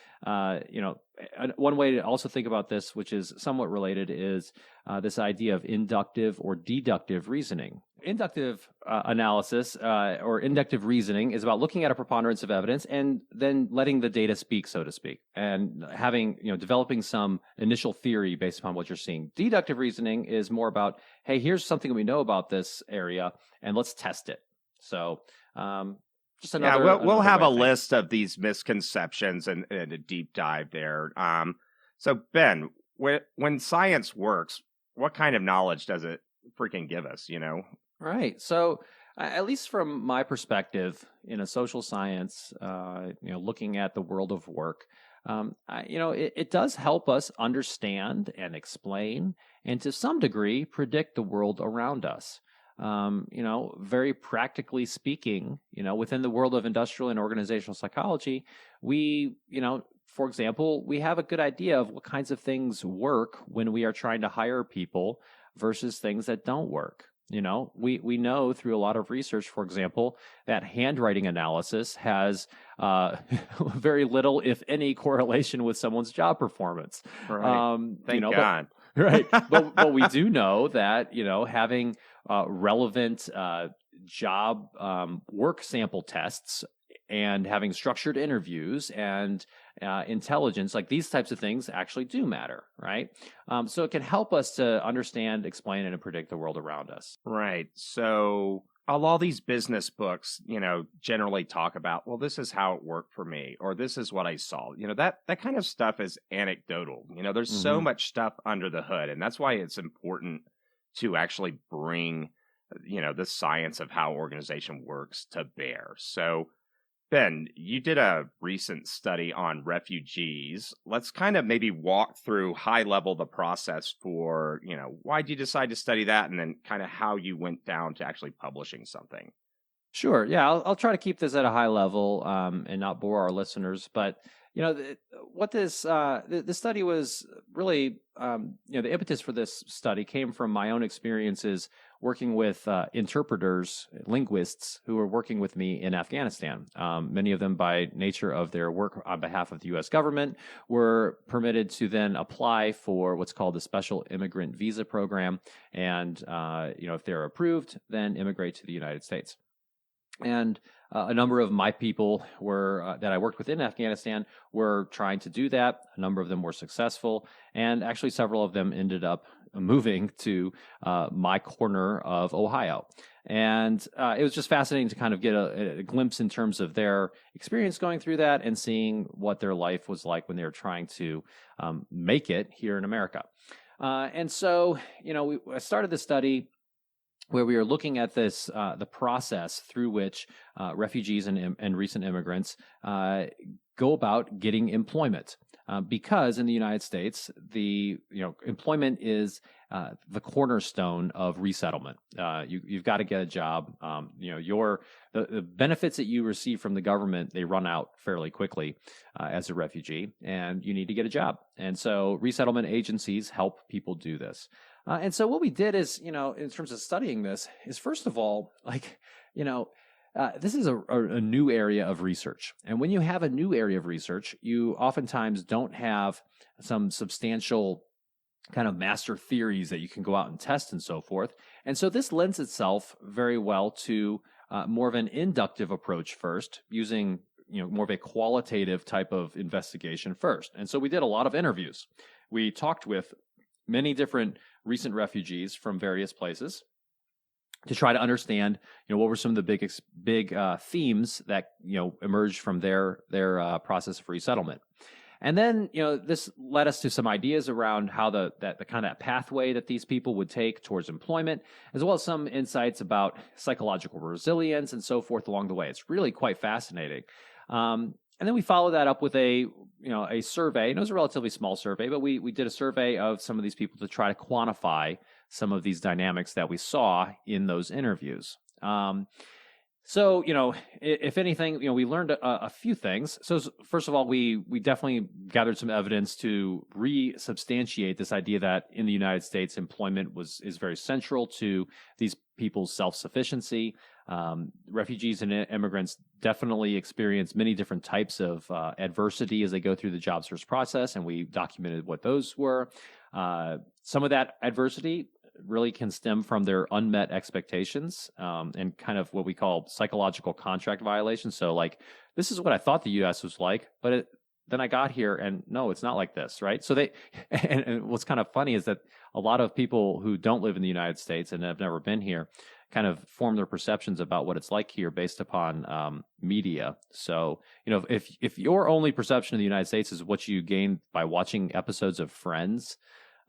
one way to also think about this, which is somewhat related, is this idea of inductive or deductive reasoning. Inductive analysis or inductive reasoning is about looking at a preponderance of evidence and then letting the data speak, so to speak, and having, developing some initial theory based upon what you're seeing. Deductive reasoning is more about, hey, here's something we know about this area, and let's test it. So, just another. Yeah, we'll have a list of these misconceptions and a deep dive there. So, Ben, when science works, what kind of knowledge does it freaking give us? Right. So, at least from my perspective in a social science, looking at the world of work, It does help us understand and explain, and to some degree, predict the world around us. Very practically speaking, within the world of industrial and organizational psychology, we, for example, we have a good idea of what kinds of things work when we are trying to hire people versus things that don't work. We know through a lot of research, for example, that handwriting analysis has very little, if any, correlation with someone's job performance. Right. Thank God. Right. But we do know that, having relevant job work sample tests and having structured interviews and intelligence, like these types of things actually do matter, right? So it can help us to understand, explain, and predict the world around us. Right. So all these business books, generally talk about, well, this is how it worked for me, or this is what I saw. That kind of stuff is anecdotal. There's so much stuff under the hood, and that's why it's important to actually bring, the science of how organization works to bear. So, Ben, you did a recent study on refugees. Let's kind of maybe walk through high level the process for, why did you decide to study that, and then kind of how you went down to actually publishing something. Sure. Yeah, I'll try to keep this at a high level and not bore our listeners. But what this study was really, the impetus for this study came from my own experiences working with interpreters, linguists who were working with me in Afghanistan. Many of them, by nature of their work on behalf of the U.S. government, were permitted to then apply for what's called the Special Immigrant Visa Program, and if they're approved, then immigrate to the United States. And a number of my people that I worked with in Afghanistan were trying to do that. A number of them were successful, and actually several of them ended up moving to my corner of Ohio. And it was just fascinating to kind of get a glimpse in terms of their experience going through that and seeing what their life was like when they were trying to make it here in America. And so, I started the study where we are looking at this, the process through which refugees and recent immigrants go about getting employment. Because in the United States, employment is the cornerstone of resettlement. You've got to get a job. The benefits that you receive from the government, they run out fairly quickly as a refugee, and you need to get a job. And so resettlement agencies help people do this. And so what we did is, in terms of studying this, is first of all, this is a new area of research. And when you have a new area of research, you oftentimes don't have some substantial kind of master theories that you can go out and test and so forth. And so this lends itself very well to more of an inductive approach first, using more of a qualitative type of investigation first. And so we did a lot of interviews. We talked with many different recent refugees from various places to try to understand, what were some of the big themes that emerged from their process of resettlement. And then this led us to some ideas around how the kind of pathway that these people would take towards employment, as well as some insights about psychological resilience and so forth along the way. It's really quite fascinating. And then we followed that up with a survey. And it was a relatively small survey, but we did a survey of some of these people to try to quantify some of these dynamics that we saw in those interviews. So, if anything, we learned a few things. So first of all, we definitely gathered some evidence to resubstantiate this idea that in the United States, employment is very central to these people's self-sufficiency. Refugees and immigrants definitely experience many different types of adversity as they go through the job search process, and we documented what those were. Some of that adversity really can stem from their unmet expectations and kind of what we call psychological contract violations. So like, this is what I thought the U.S. was like, but then I got here and no, it's not like this, right? So and what's kind of funny is that a lot of people who don't live in the United States and have never been here kind of form their perceptions about what it's like here based upon media. So, if your only perception of the United States is what you gain by watching episodes of Friends,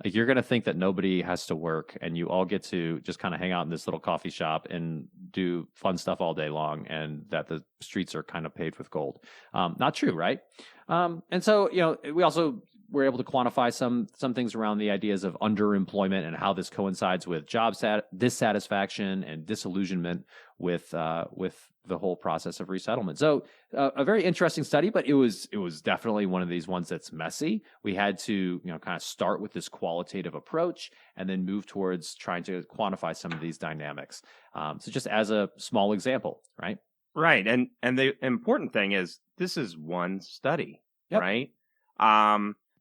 like you're going to think that nobody has to work and you all get to just kind of hang out in this little coffee shop and do fun stuff all day long, and that the streets are kind of paved with gold. Not true, right? And so, we also were able to quantify some things around the ideas of underemployment and how this coincides with job dissatisfaction and disillusionment with the whole process of resettlement. So a very interesting study, but it was definitely one of these ones that's messy. We had to kind of start with this qualitative approach and then move towards trying to quantify some of these dynamics. So just as a small example, right? Right, and the important thing is this is one study, Yep. right?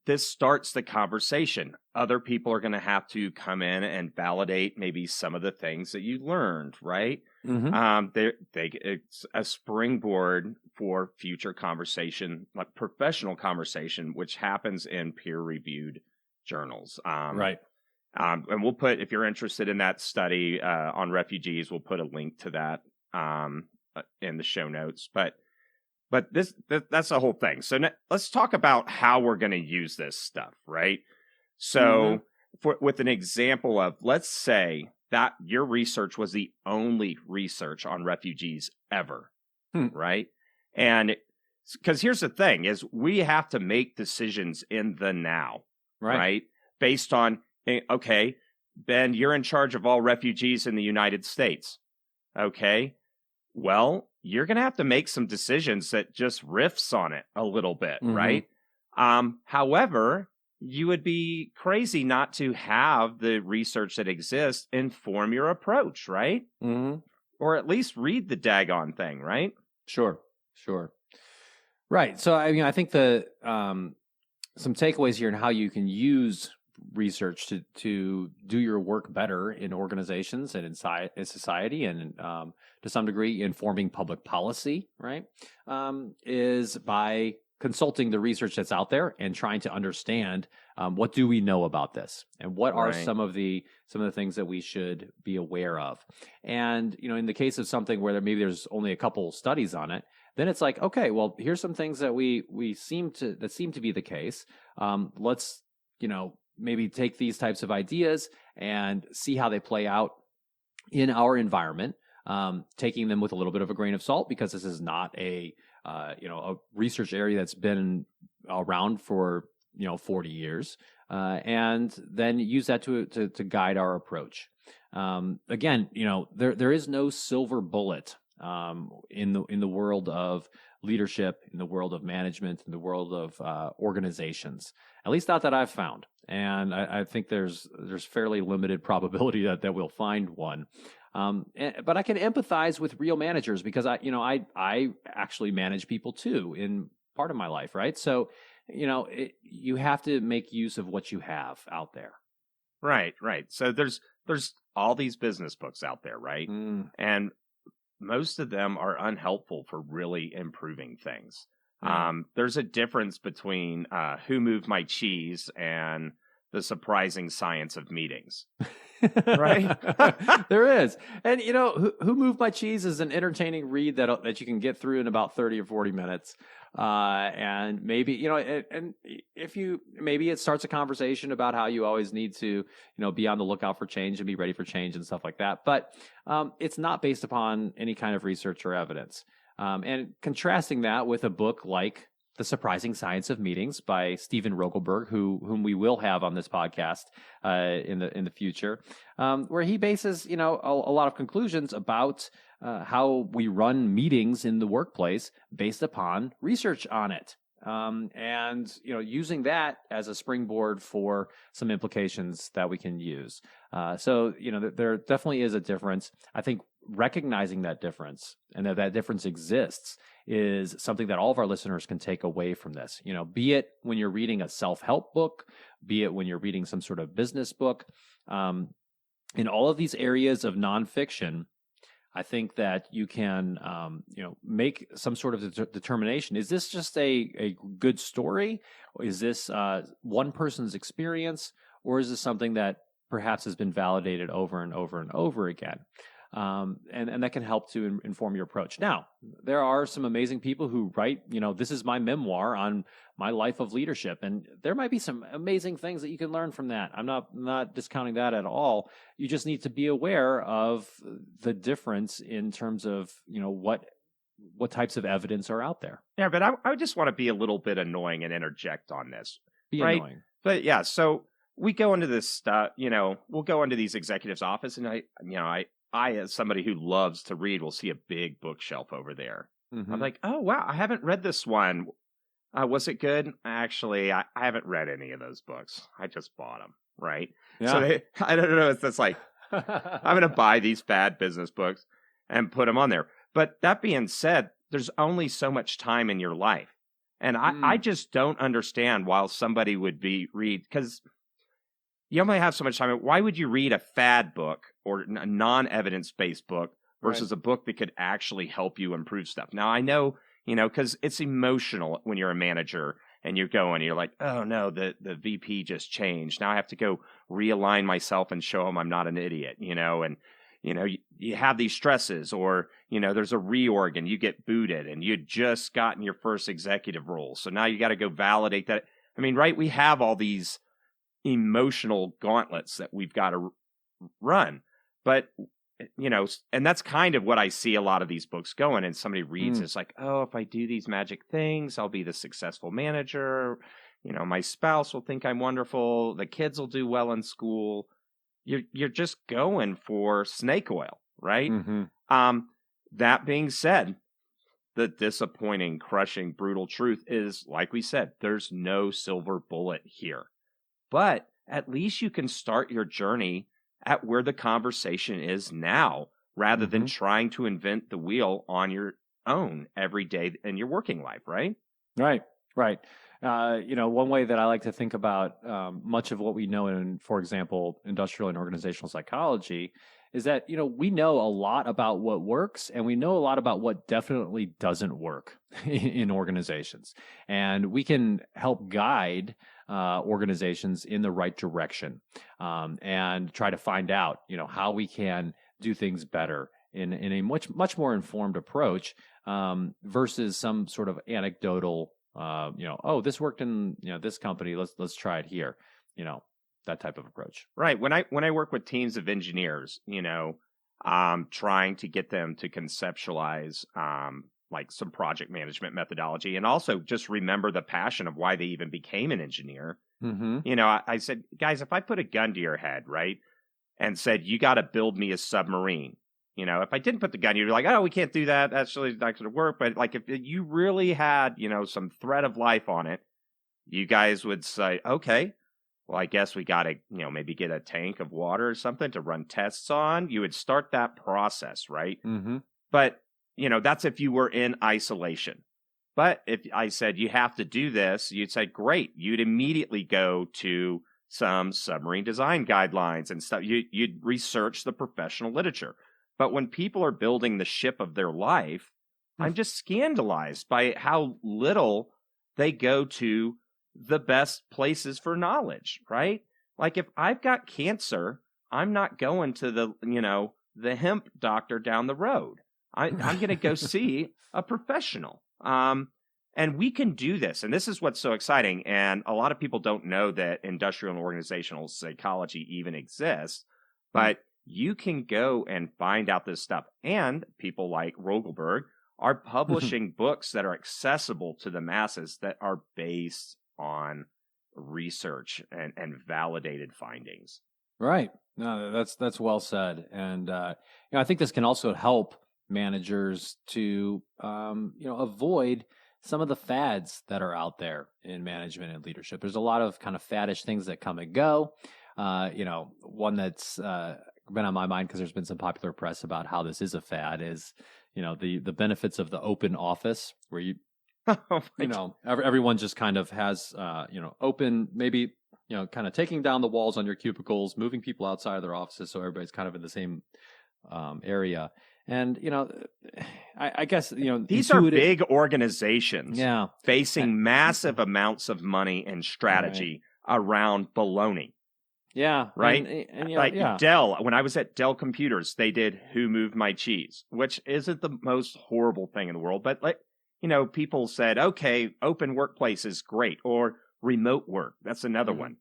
This starts the conversation. Other people are going to have to come in and validate maybe some of the things that you learned, right? Mm-hmm. It's a springboard for future conversation, like professional conversation, which happens in peer-reviewed journals. Right. And we'll put, if you're interested in that study on refugees, we'll put a link to that in the show notes. But that's the whole thing. So let's talk about how we're going to use this stuff, right? So with an example of, let's say that your research was the only research on refugees ever, right? And because here's the thing is we have to make decisions in the now, right? Based on, okay, Ben, you're in charge of all refugees in the United States. Okay, well, you're going to have to make some decisions that just riffs on it a little bit, right? However, you would be crazy not to have the research that exists inform your approach, right? Or at least read the daggone thing, right? Sure. Right. So, I think the some takeaways here in how you can use research to do your work better in organizations and in society, and to some degree informing public policy, right, is by consulting the research that's out there and trying to understand what do we know about this, and what are some of the things that we should be aware of. And in the case of something where maybe there's only a couple studies on it, then it's like, okay, well, here's some things that we seem to be the case. Let's maybe take these types of ideas and see how they play out in our environment, taking them with a little bit of a grain of salt, because this is not a research area that's been around for 40 years, and then use that to guide our approach. Again, there is no silver bullet in the world of leadership, in the world of management, in the world of organizations. At least not that I've found. And I think there's fairly limited probability that we'll find one. But I can empathize with real managers, because I actually manage people too in part of my life, right? So, you have to make use of what you have out there. Right. So there's all these business books out there, right? And most of them are unhelpful for really improving things. There's a difference between Who Moved My Cheese and The Surprising Science of Meetings. Right? There is. And, Who Moved My Cheese is an entertaining read that you can get through in about 30 or 40 minutes. And maybe, and maybe it starts a conversation about how you always need to, be on the lookout for change and be ready for change and stuff like that. But it's not based upon any kind of research or evidence. And contrasting that with a book like The Surprising Science of Meetings by Stephen Rogelberg, whom we will have on this podcast in the future, where he bases a lot of conclusions about how we run meetings in the workplace based upon research on it, and using that as a springboard for some implications that we can use. So there definitely is a difference. I think recognizing that difference and that difference exists is something that all of our listeners can take away from this. Be it when you're reading a self-help book, be it when you're reading some sort of business book. In all of these areas of nonfiction, I think that you can, make some sort of determination. Is this just a good story? Is this one person's experience? Or is this something that perhaps has been validated over and over and over again? And that can help to inform your approach. Now, there are some amazing people who write, this is my memoir on my life of leadership, and there might be some amazing things that you can learn from that. I'm not discounting that at all. You just need to be aware of the difference in terms of, what types of evidence are out there. Yeah, but I just want to be a little bit annoying and interject on this. Be right? Annoying. But yeah, so we go into this stuff, we'll go into these executives' office, and I, as somebody who loves to read, will see a big bookshelf over there. Mm-hmm. I'm like, oh, wow, I haven't read this one. Was it good? Actually, I haven't read any of those books. I just bought them, right? Yeah. So I don't know. It's like, I'm going to buy these bad business books and put them on there. But that being said, there's only so much time in your life. And I just don't understand why somebody would read, because you only have so much time. Why would you read a fad book or a non-evidence-based book versus a book that could actually help you improve stuff? Now, I know, because it's emotional when you're a manager and you're like, oh, no, the VP just changed. Now I have to go realign myself and show him I'm not an idiot, and you have these stresses, or, there's a reorg and you get booted and you'd just gotten your first executive role. So now you got to go validate that. I mean, right, we have all these emotional gauntlets that we've got to run. But, and that's kind of what I see a lot of these books going. And somebody reads, it's like, oh, if I do these magic things, I'll be the successful manager. My spouse will think I'm wonderful. The kids will do well in school. You're just going for snake oil, right? Mm-hmm. That being said, the disappointing, crushing, brutal truth is, like we said, there's no silver bullet here. But at least you can start your journey at where the conversation is now, rather than trying to invent the wheel on your own every day in your working life, right? Right. One way that I like to think about much of what we know in, for example, industrial and organizational psychology is that, we know a lot about what works, and we know a lot about what definitely doesn't work in organizations. And we can help guide organizations in the right direction and try to find out, how we can do things better in a much more informed approach versus some sort of anecdotal, oh, this worked in this company, let's try it here, that type of approach. Right. When I work with teams of engineers, trying to get them to conceptualize like some project management methodology, and also just remember the passion of why they even became an engineer. Mm-hmm. I said, guys, if I put a gun to your head, right, and said, you got to build me a submarine, if I didn't put the gun, you'd be like, oh, we can't do that. That's really not going to work. But like, if you really had, some thread of life on it, you guys would say, okay, well, I guess we got to, maybe get a tank of water or something to run tests on. You would start that process, right? Mm-hmm. But, that's if you were in isolation. But if I said you have to do this, you'd say, great. You'd immediately go to some submarine design guidelines and stuff. You'd research the professional literature. But when people are building the ship of their life, I'm just scandalized by how little they go to the best places for knowledge, right? Like, if I've got cancer, I'm not going to the hemp doctor down the road. I'm going to go see a professional. And we can do this. And this is what's so exciting. And a lot of people don't know that industrial and organizational psychology even exists, but you can go and find out this stuff. And people like Rogelberg are publishing books that are accessible to the masses that are based on research and validated findings. Right. No, that's well said. And, I think this can also help managers to, avoid some of the fads that are out there in management and leadership. There's a lot of kind of faddish things that come and go. One that's been on my mind because there's been some popular press about how this is a fad is, the benefits of the open office, where everyone just kind of has, open, maybe, kind of taking down the walls on your cubicles, moving people outside of their offices so everybody's kind of in the same area. And, I guess, these are big organizations facing and massive amounts of money and strategy around baloney. Yeah. Right? And Like yeah. Dell, when I was at Dell Computers, they did Who Moved My Cheese, which isn't the most horrible thing in the world. But, like, people said, okay, open workplace is great, or remote work. That's another one.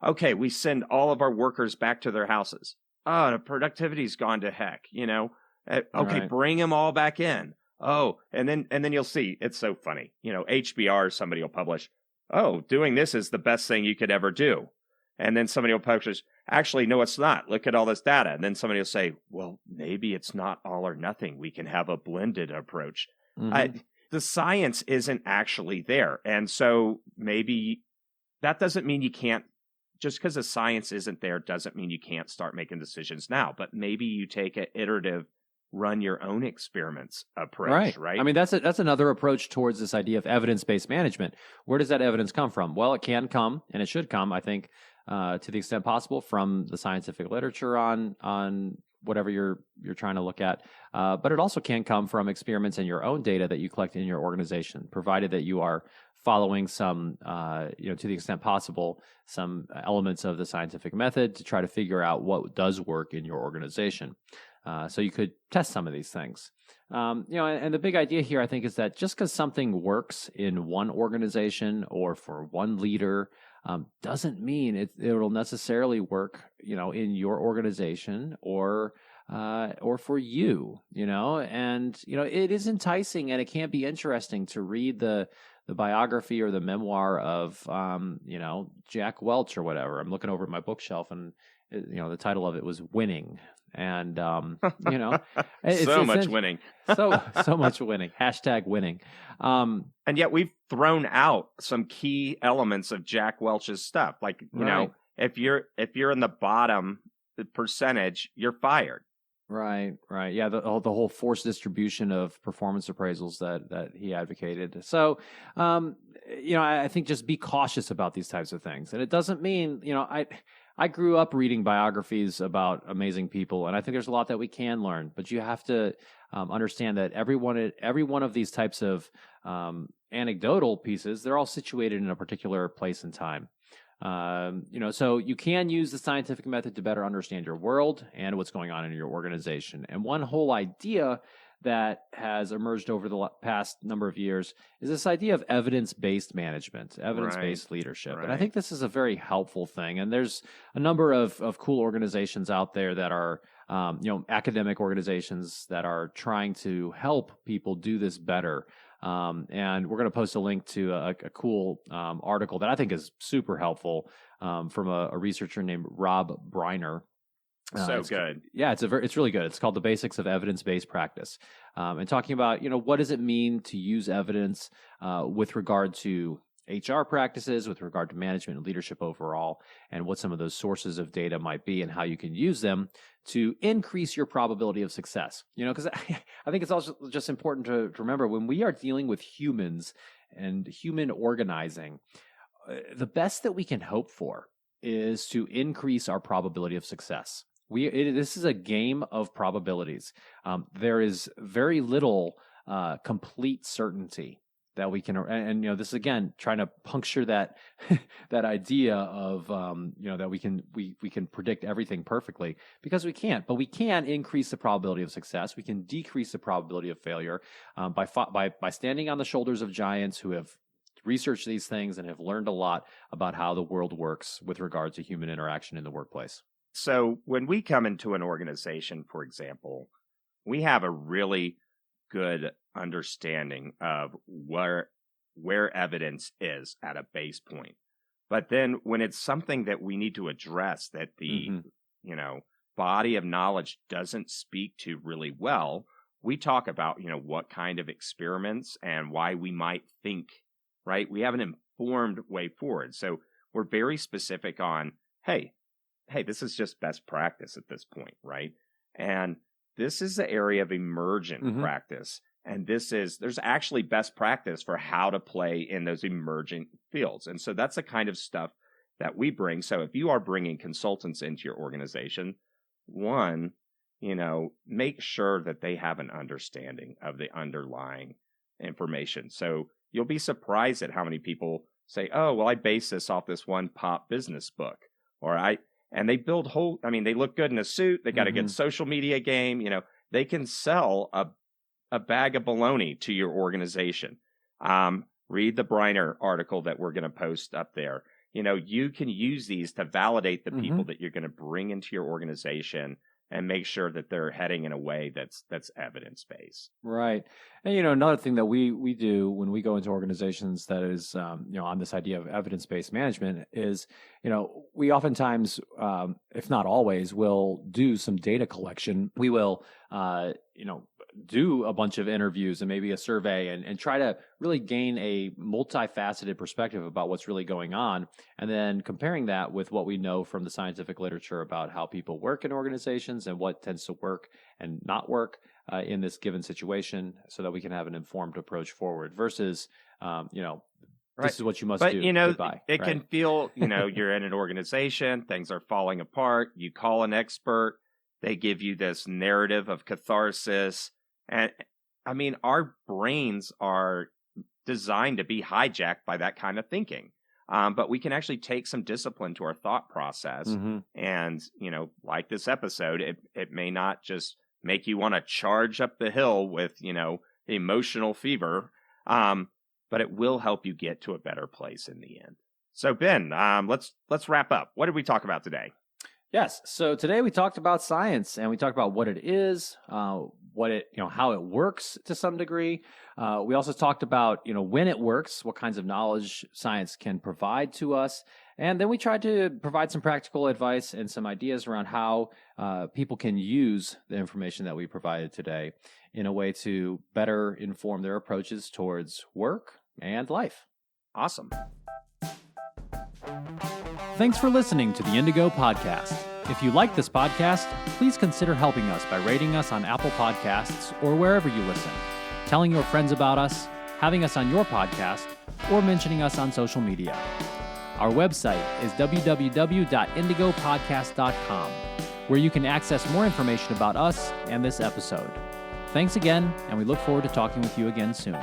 Okay, we send all of our workers back to their houses. Oh, the productivity's gone to heck, Okay, Right. bring them all back in. Oh, and then you'll see, it's so funny. HBR, somebody will publish, oh, doing this is the best thing you could ever do. And then somebody will publish, actually, no, it's not. Look at all this data. And then somebody will say, well, maybe it's not all or nothing. We can have a blended approach. The science isn't actually there. And so maybe that doesn't mean you can't, just because the science isn't there doesn't mean you can't start making decisions now. But maybe you take an iterative, run your own experiments approach, right? I mean, that's another approach towards this idea of evidence-based management. Where does that evidence come from? Well, it can come, and it should come, I think, to the extent possible, from the scientific literature on whatever you're trying to look at. But it also can come from experiments and your own data that you collect in your organization, provided that you are following some, to the extent possible, some elements of the scientific method to try to figure out what does work in your organization. So you could test some of these things. And the big idea here, I think, is that just because something works in one organization or for one leader doesn't mean it'll necessarily work, in your organization or for you, and, it is enticing and it can be interesting to read the biography or the memoir of, Jack Welch or whatever. I'm looking over at my bookshelf and, the title of it was Winning. And, so much winning. so much winning. Hashtag winning. And yet we've thrown out some key elements of Jack Welch's stuff. Like, if you're in the bottom percentage, you're fired. Right. Yeah, the whole forced distribution of performance appraisals that he advocated. So, I think just be cautious about these types of things. And it doesn't mean, I grew up reading biographies about amazing people, and I think there's a lot that we can learn. But you have to understand that every one of these types of anecdotal pieces, they're all situated in a particular place and time. So you can use the scientific method to better understand your world and what's going on in your organization. And one whole idea that has emerged over the past number of years is this idea of evidence-based management, evidence-based leadership. Right. And I think this is a very helpful thing. And there's a number of cool organizations out there that are, academic organizations that are trying to help people do this better. And we're going to post a link to a cool article that I think is super helpful from a researcher named Rob Briner. So good. Yeah, it's really good. It's called The Basics of Evidence-Based Practice. And talking about, what does it mean to use evidence with regard to HR practices, with regard to management and leadership overall, and what some of those sources of data might be and how you can use them to increase your probability of success. Because I think it's also just important to remember when we are dealing with humans and human organizing, the best that we can hope for is to increase our probability of success. This is a game of probabilities. There is very little complete certainty that we can, and this is again trying to puncture that that idea of that we can predict everything perfectly, because we can't. But we can increase the probability of success. We can decrease the probability of failure by standing on the shoulders of giants who have researched these things and have learned a lot about how the world works with regard to human interaction in the workplace. So when we come into an organization, for example, we have a really good understanding of where evidence is at a base point. But then when it's something that we need to address that the body of knowledge doesn't speak to really well, we talk about what kind of experiments and why we might think, right? We have an informed way forward. So we're very specific on, hey, this is just best practice at this point, right? And this is the area of emergent practice. And there's actually best practice for how to play in those emergent fields. And so that's the kind of stuff that we bring. So if you are bringing consultants into your organization, one, make sure that they have an understanding of the underlying information. So you'll be surprised at how many people say, oh, well, I base this off this one pop business book. and they build they look good in a suit. They got a good social media game. They can sell a bag of baloney to your organization. Read the Briner article that we're going to post up there. You can use these to validate the people that you're going to bring into your organization and make sure that they're heading in a way that's evidence-based. Right. And, another thing that we do when we go into organizations that is, on this idea of evidence-based management is, we oftentimes, if not always, will do some data collection. We will, do a bunch of interviews and maybe a survey and try to really gain a multifaceted perspective about what's really going on. And then comparing that with what we know from the scientific literature about how people work in organizations and what tends to work and not work in this given situation, so that we can have an informed approach forward versus, this is what you must do. Goodbye. It can feel, you're in an organization, things are falling apart. You call an expert. They give you this narrative of catharsis. And our brains are designed to be hijacked by that kind of thinking. But we can actually take some discipline to our thought process. And, like this episode, it may not just make you want to charge up the hill with, emotional fever, but it will help you get to a better place in the end. So, Ben, let's wrap up. What did we talk about today? Yes. So today we talked about science, and we talked about what it is, how it works to some degree. We also talked about, when it works, what kinds of knowledge science can provide to us. And then we tried to provide some practical advice and some ideas around how people can use the information that we provided today in a way to better inform their approaches towards work and life. Awesome. Thanks for listening to the Indigo podcast. If you like this podcast, please consider helping us by rating us on Apple Podcasts or wherever you listen, telling your friends about us, having us on your podcast, or mentioning us on social media. Our website is www.indigopodcast.com, where you can access more information about us and this episode. Thanks again, and we look forward to talking with you again soon.